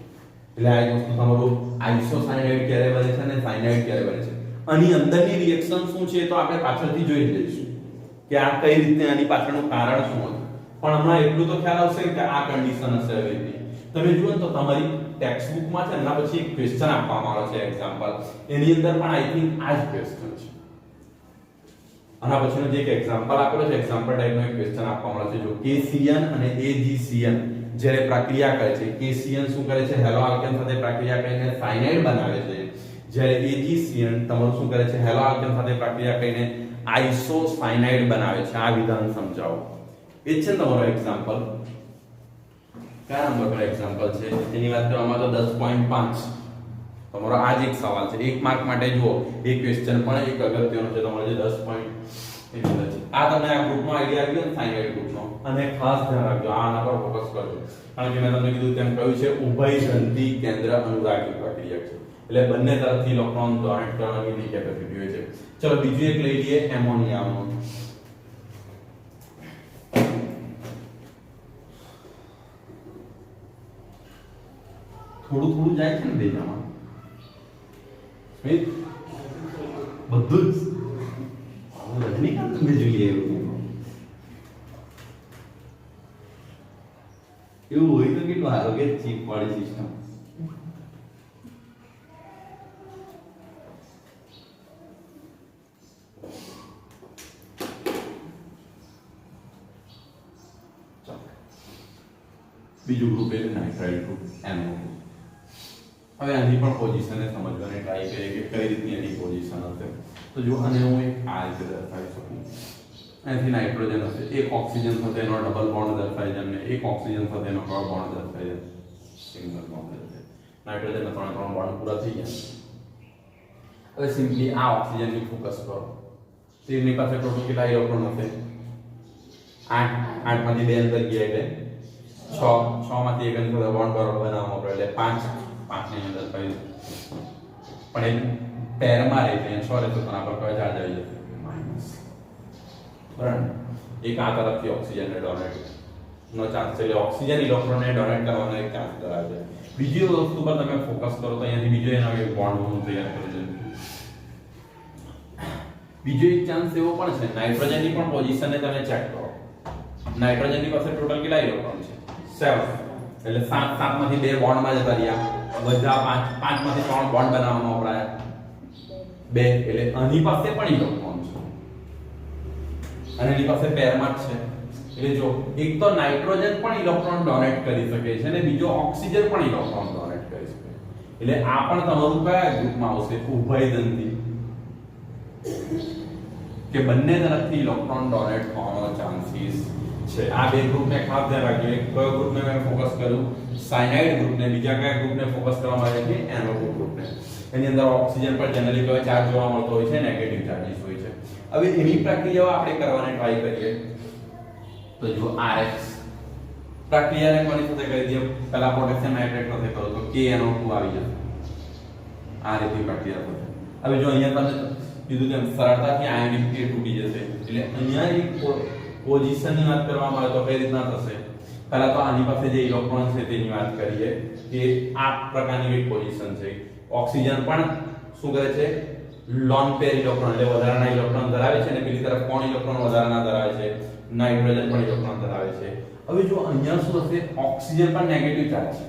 એટલે આ વસ્તુ તમારું આઇસોસાયનાઇડ ક્યારે બને છે અને સાયનાઇડ ક્યારે બને છે. આની અંદરની રિએક્શન શું છે તો આપણે પાછળથી જોઈ લઈશું કે આ કઈ રીતે આની પાછળનું કારણ શું હતું. પણ હમણાં એટલું તો ખ્યાલ આવશે કે આ કન્ડિશન હશે. હવે તમે જુઓ તો તમારી ટેક્સ્ટ બુકમાં છે એના પછી એક ક્વેશ્ચન આપવામાં આવે છે એક્ઝામ્પલ, એની અંદર પણ આઈ થિંક આ જ ક્વેશ્ચન છે. આના પછીનો જે એક એક્ઝામ્પલ આપેલો છે એક્ઝામ્પલ ટાઈપનો એક ક્વેશ્ચન આપવામાં આવે છે. જો KCN અને AgCN જ્યારે પ્રક્રિયા કરે છે, KCN શું કરે છે? હેલો આલ્કેન સાથે પ્રક્રિયા કરીને સાયનાઇડ બનાવે છે. જ્યારે AgCN તમારું શું કરે છે? હેલો આલ્કેન સાથે પ્રક્રિયા કરીને આઇસોસાયનાઇડ બનાવે છે. આ વિધાન સમજાવો. એ છે તમારો એક્ઝામ્પલ. કયા નંબર પર એક્ઝામ્પલ છે એની વાત કરવામાં તો 10.5 તમારો આ જ એક સવાલ છે. 1 માર્ક માટે જુઓ એક ક્વેશ્ચન પણ એક અગત્યનો છે તમારો જે 10 પોઈન્ટ એટલે છે. આ તમને આ ગ્રુપનો આઈડિયા આવી ગયો ને સાયનાઇડ ગ્રુપનો, અને ખાસ ધ્યાન રાખજો આના પર ફોકસ કરજો કારણ કે મેં તમને કીધું તેમ કહ્યું છે ઉભયદંતી કેન્દ્ર અનુરાગી પ્રક્રિયા છે એટલે બંને તરફથી ઇલેક્ટ્રોન ડોનેટ કરવાની કેપેસિટી હોય છે. ચલો બીજું એક લઈ લઈએ એમોનિયાનું. થોડું થોડું જાય છે ને બેજામાં સ્મિત બધું જ રજનીકાંત તમે જોઈએ એવું હોય તો કેટલું સારું કે ચીપ વાળી સિસ્ટમ. બીજું ગ્રુપ એટલે નાઇટ્રાઇલ ગ્રુપ NO2. હવે આની પણ પોઝિશનને સમજવાની ટ્રાય કરીએ કે કઈ રીતની એની પોઝિશન હશે. તો જો આને હું એક આ રીતે દર્શાવી શકું. અહીંથી નાઇટ્રોજન હશે, એક ઓક્સિજન સાથે એનો ડબલ બોન્ડ દર્શાવી છે, અને એક ઓક્સિજન સાથે એનો કયો બોન્ડ દર્શાવી છે, સિંગલ બોન્ડ છે. નાઇટ્રોજનના ત્રણ બોન્ડ પૂરા થઈ ગયા. હવે સિમ્પલી આ ઓક્સિજનની ફોકસ કરો. તો એની પાસે ટોટલ કેટલા ઇલેક્ટ્રોન હશે? 8. 8 માંથી 2 અંદર ગયા એટલે 6. 6 માંથી એક અંદર બોન્ડ બનાવવાનો પડે એટલે 5. 5 ની અંદર થઈ પણ એ પેરમાં રહે છે 6 રહેતો તો આપણા પર ચાર્જ આવી જશે માઈનસ. બરાબર. એક આ તરફથી ઓક્સિજનને ડોનેટ નો ચાન્સ છે એટલે ઓક્સિજન ઇલેક્ટ્રોનને ડોનેટ કરવાનો એક ચાન્સ ધરાવે છે. બીજી વસ્તુ પર તમે ફોકસ કરો તો અહીંયાથી બીજો એનો એક બોન્ડ હું તૈયાર કરી દઉં. બીજો એક ચાન્સ એવો પણ છે, નાઇટ્રોજનની પણ પોઝિશનને તમે ચેક કરો. નાઇટ્રોજનની પાસે ટોટલ કેટલા ઇલેક્ટ્રોન છે? 7. એટલે 7 માંથી 2 બોન્ડમાં જતા રહ્યા. બધા 5 માંથી 3 બોન્ડ બનાવવામાં વપરાયા 2. એટલે આની પાસે પણ ઇલેક્ટ્રોન છે અને એની પાસે પેરમાં જ છે. એટલે જો એક તો નાઇટ્રોજન પણ ઇલેક્ટ્રોન ડોનેટ કરી શકે છે અને બીજો ઓક્સિજન પણ ઇલેક્ટ્રોન ડોનેટ કરી શકે. એટલે આ પણ તમારું કયા ગ્રુપમાં આવશે? ઉભયદંતી, કે બંને તરફથી ઇલેક્ટ્રોન ડોનેટ થવાનો ચાન્સીસ છે. આ બે ગ્રુપને ખાસ ધ્યાન રાખજો. એક કયો ગ્રુપને મેં ફોકસ કર્યું? સાયનાઇડ ગ્રુપને. બીજા કયા ગ્રુપને ફોકસ કરવામાં આવે છે? NO2 ગ્રુપને. એની અંદર ઓક્સિજન પર જનરલી કયો ચાર્જ જોવા મળતો હોય છે? નેગેટિવ ચાર્જીસ હોય છે. હવે એની પ્રક્રિયાઓ આપણે કરવાની ટ્રાય કરીએ. તો જો RX પ્રક્રિયાને કોની સાથે કરી દઈએ? પહેલા પોટેશિયમ નાઇટ્રેટ સાથે કરો તો KNO2 આવી જશે. આ રીતે પ્રક્રિયા થશે. હવે જો અહીંયા તમે કીધું તેમ સરળતાથી આયનિક કે તૂટી જશે. એટલે અહીંયા એક પોઝિશનની વાત કરવામાં આવે તો કઈ રીતના થશે? પહેલા તો આની પાસે જે ઇલેક્ટ્રોન છે તેની વાત કરીએ કે આ પ્રકારની એક પોઝિશન છે. ઓક્સિજન પણ શું કરે છે? લોન પેર ઇલેક્ટ્રોન એટલે વધારાના ઇલેક્ટ્રોન ધરાવે છે અને પેલી તરફ કોણ ઇલેક્ટ્રોન વધારાના ધરાવે છે? નાઇટ્રોજન પણ ઇલેક્ટ્રોન ધરાવે છે. હવે જો અહીંયા શું હશે? ઓક્સિજન પણ નેગેટિવ ચાર્જ છે.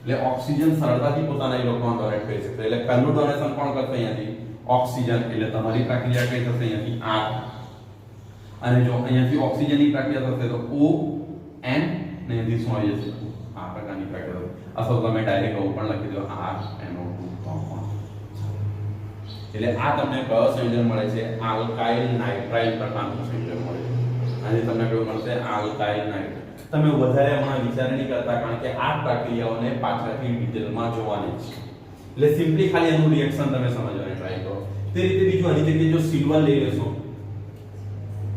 એટલે ઓક્સિજન સરળતાથી પોતાના ઇલેક્ટ્રોન ડોનેટ કરી શકે. એટલે પહેલું ડોનેશન કોણ કરશે? અહીંયાથી ઓક્સિજન. એટલે તમારી પ્રક્રિયા કઈ થશે? અહીંયાથી R. અને જો અહીંયાથી ઓક્સિજનની પ્રક્રિયા થશે તો O N ને અહીંયાથી શું આવી જશે? આ પ્રકારની પ્રક્રિયા થશે. અથવા તમે ડાયરેક્ટ O પણ લખી દો RNO2. એટલે આ તમને કયો સંયોજન મળે છે? આલ્કાઇલ નાઇટ્રાઇલ પ્રકારનું સંયોજન મળે છે. અને તમને કયું મળશે? Alkyl nitrile. તમે વધારે હમણાં વિચાર નહીં કરતા કારણ કે આ પ્રક્રિયાઓને પાછળથી ડિટેલમાં જોવાની છે. એટલે સિમ્પલી ખાલી એનું રિએક્શન તમે સમજવાની ટ્રાય કરો. તે રીતે બીજું આની જગ્યાએ જો સિલ્વર લઈ લેશો,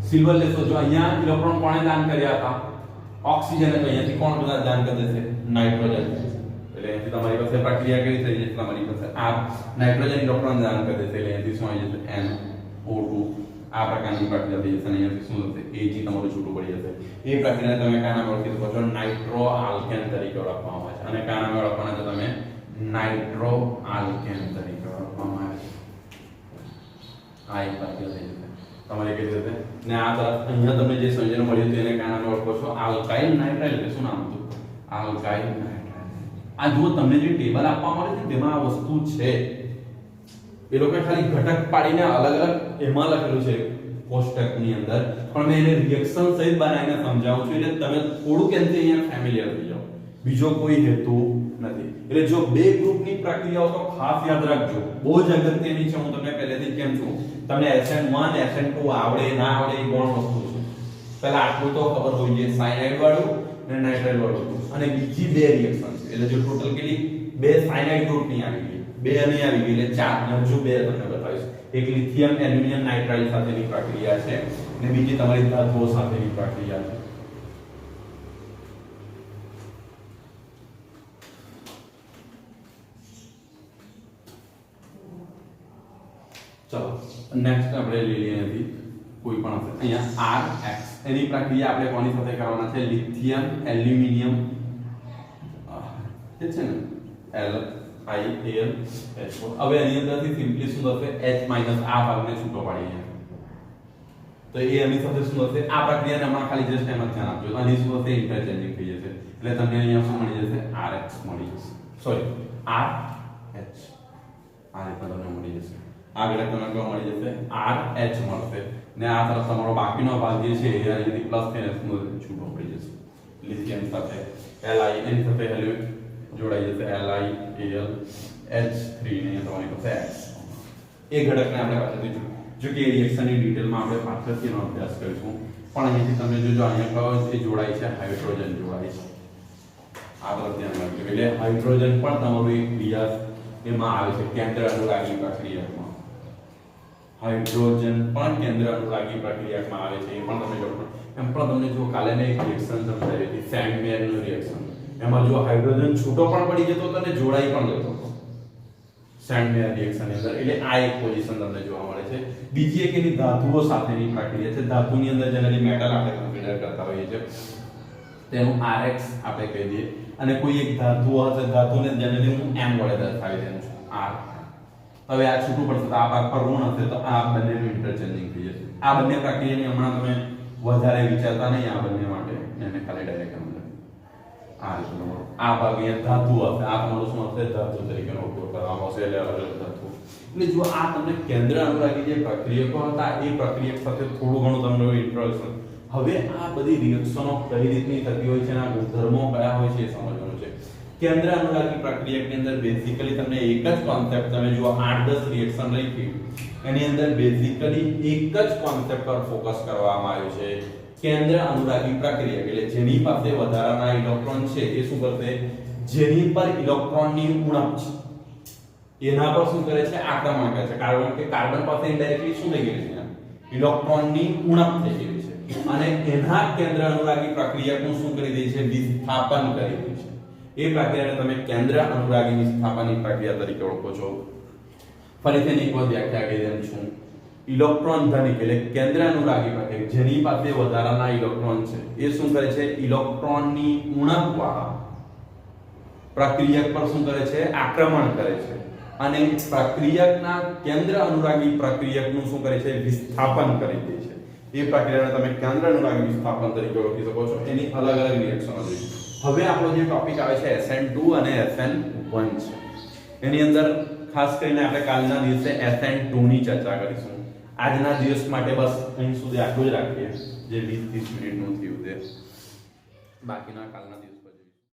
સિલ્વર લેશો, જો અહીંયા ઇલેક્ટ્રોન કોણે દાન કર્યા હતા? ઓક્સિજન. તો અહીંયાથી કોણ બધા દાન કરી દેશે? નાઇટ્રોજન. એટલે અહીંથી તમારી પાસે પ્રક્રિયા કેવી થઈ જશે? તમારી પાસે આ નાઇટ્રોજન ઇલેક્ટ્રોન દાન કરી દેશે એટલે અહીંથી શું આવી જશે? NO2. આ પ્રકારની પ્રક્રિયા થઈ જશે અને અહીંયાથી શું થશે? Ag તમારું છૂટું પડી જશે. એ પ્રક્રિયાને તમે કયા નામે ઓળખી શકો છો? નાઇટ્રો આલ્કેન તરીકે ઓળખવામાં આવે છે. અને કયા નામે ઓળખવાના છે તમે? નાઇટ્રો આલ્કેન તરીકે ઓળખવામાં આવે છે. આ એક પ્રક્રિયા થઈ જશે તમારે કઈ રીતે. ને આ તરફ અહીંયા તમને જે સંયોજન મળ્યું હતું એને કયા નામે ઓળખો છો? Alkyl nitrile. એટલે શું નામ હતું? Alkyl nitrile. આ જો તમને જે ટેબલ આપવામાં આવે છે તેમાં આ વસ્તુ છે. એ લોકો ખાલી ઘટક પાડીને અલગ અલગ એમાં લખેલું છે કોષ્ટકની અંદર, પણ મેં એને રિએક્શન સહિત બનાવીને સમજાવું છું એટલે તમે થોડુંક એનાથી અહીંયા ફેમિલિયર થઈ જાઓ. બીજો કોઈ હેતુ નથી. એટલે જો બે ગ્રુપની પ્રક્રિયાઓ તો ખાસ યાદ રાખજો, બહુ જ અગત્યની છે. હું તમને પહેલેથી જ કેમ છું, તમને SN1 SN2 આવડે ના આવડે એ કોણ વસ્તુ છે. પહેલા આટલું તો ખબર હોવી જોઈએ, સાયનાઇડ વાળું અને નાઇટ્રાઇલ વાળું. અને બીજી બે રિએક્શન છે એટલે જો ટોટલ કેટલી? બે સાયનાઇડ ગ્રુપની આવી ગઈ, બે અહીં આવી ગઈ એટલે 4. હજુ બે તમને બતાવીશ. એક લિથિયમ એલ્યુમિનિયમ નાઇટ્રાઇલ સાથેની પ્રક્રિયા છે અને બીજી તમારી ધાતુઓ સાથેની પ્રક્રિયા છે. ચલો નેક્સ્ટ આપણે લઈ લઈએ અહીંથી કોઈ પણ હશે. અહીંયા RX એની પ્રક્રિયા આપણે કોની સાથે કરવાના છે? લિથિયમ એલ્યુમિનિયમ ઠીક છે ને L I L H4 હવે એની અંદરથી સિમ્પલી શું થશે H માઈનસ આ ભાગને છૂટો પાડીએ તો એ એની સાથે શું થશે આ પ્રક્રિયાને હમણાં ખાલી જસ્ટ એમ જ ધ્યાન આપજો આની શું થશે ઇન્ટરચેન્જિંગ થઈ જશે એટલે તમને અહીંયા શું મળી જશે RH મળી જશે સોરી RH આ રીતે તમને મળી જશે આગળ તમને કેવા મળી જશે RH મળશે ને આ તરફ તમારો બાકીનો ભાગ જે છે એ અહીંથી પ્લસ થઈને છૂટો પડી જશે લિથિયમ સાથે Li એની સાથે હેલ્યુ જોડાઈ જશે Li Al H3 ને તમારી પાસે X એ ઘટકને આપણે પાછળથી જો કે રિએક્શનની ડિટેલમાં આપણે પાછળથીનો અભ્યાસ કરીશું પણ અહીંથી તમે જોજો અહીંયા કયો એ જોડાય છે હાઇડ્રોજન જોડાય છે આ તરફ ધ્યાન રાખજો એટલે હાઇડ્રોજન પણ તમારું એક ક્રિયા એમાં આવે છે કેન્દ્ર અનુરાગી પ્રક્રિયામાં હાઇડ્રોજન પણ કેન્દ્ર અનુરાગી પ્રક્રિયામાં આવે છે એ પણ તમે જોડો એમ પણ તમને જો કાલે મેં એક રિએક્શન સમજાવી હતી સેન્ડમેયરનું રિએક્શન એમાં જો હાઇડ્રોજન છૂટો પણ પડી જતો હતો અને જોડાઈ પણ જતો હતો સેન્ડમેયર રિએક્શન ની અંદર એટલે આ એક પોઝિશન તમને જોવા મળે છે બીજી એક એની ધાતુઓ સાથેની પ્રક્રિયા છે ધાતુની અંદર જનરલી મેટલ આપણે કન્સિડર કરતા હોઈએ છીએ તેનું RX આપણે કહી દઈએ અને કોઈ એક ધાતુ હશે ધાતુને જનરલી હું M વડે દર્શાવી દઉં છું R હવે આ છૂટું પડશે તો આ ભાગ પર ઋણ હશે તો આ બંનેનું ઇન્ટરચેન્જિંગ થઈ જશે આ બંને પ્રક્રિયાની હમણાં તમે વધારે વિચારતા નહીં આ બંને માટે એને ખાલી ડાયરેક્ટ આ ભાગ અહીંયા ધાતુ હશે આ તમારું શું હશે ધાતુ તરીકેનો ઉપયોગ કરવામાં આવશે એટલે અલગ અલગ ધાતુ એટલે જો આ તમને કેન્દ્ર અનુરાગી જે પ્રક્રિયકો હતા એ પ્રક્રિયક સાથે થોડું ઘણું તમને ઇન્ટ્રોડક્શન હવે આ બધી રિએક્શનો કઈ રીતની થતી હોય છે અને આ ગુણધર્મો કયા હોય છે એ સમજવાનું છે કેન્દ્ર અનુરાગી પ્રક્રિયકની અંદર બેઝિકલી તમને એક જ કોન્સેપ્ટ તમે જો 8-10 રિએક્શન લખી એની અંદર બેઝિકલી એક જ કોન્સેપ્ટ પર ફોકસ કરવામાં આવ્યું છે કેન્દ્ર અનુરાગી પ્રક્રિયા એટલે જેની પાસે વધારાના ઇલેક્ટ્રોન છે એ શું કરશે જેની પર ઇલેક્ટ્રોનની ઉણપ છે એના પર શું કરે છે આક્રમણ કરે છે કારણ કે કાર્બન પાસે ઇનડાયરેક્ટલી શું થઈ ગયું છે ઇલેક્ટ્રોનની ઉણપ થઈ ગઈ છે અને એના કેન્દ્ર અનુરાગી પ્રક્રિયાનું શું કરી દે છે વિસ્થાપન કરી દે છે એ પ્રક્રિયાને તમે કેન્દ્ર અનુરાગી વિસ્થાપનની પ્રક્રિયા તરીકે ઓળખો છો ફરીથી એની એક વાર વ્યાખ્યા કહી દઉં છું ઇલેક્ટ્રોન ધનિક એટલે કેન્દ્ર અનુરાગી પ્રક્રિયા જેની પાસે વધારાના ઇલેક્ટ્રોન છે એ શું કરે છે ઇલેક્ટ્રોનની ઉણપ વાળા પ્રક્રિયક પર શું કરે છે આક્રમણ કરે છે અને પ્રક્રિયકના કેન્દ્ર અનુરાગી પ્રક્રિયકનું શું કરે છે વિસ્થાપન કરી દે છે એ પ્રક્રિયાને તમે કેન્દ્ર અનુરાગી વિસ્થાપન તરીકે ઓળખી શકો છો એની અલગ અલગ રિએક્શનો જોઈશું હવે આપણો જે ટોપિક આવે છે SN2 અને SN1 છે એની અંદર ખાસ કરીને આપણે કાલના દિવસે SN2 ની ચર્ચા કરીશું આજના દિવસ માટે બસ અહીં સુધી આટલું જ રાખીએ જે 20-30 મિનિટનું થયું છે બાકીના કાલના દિવસ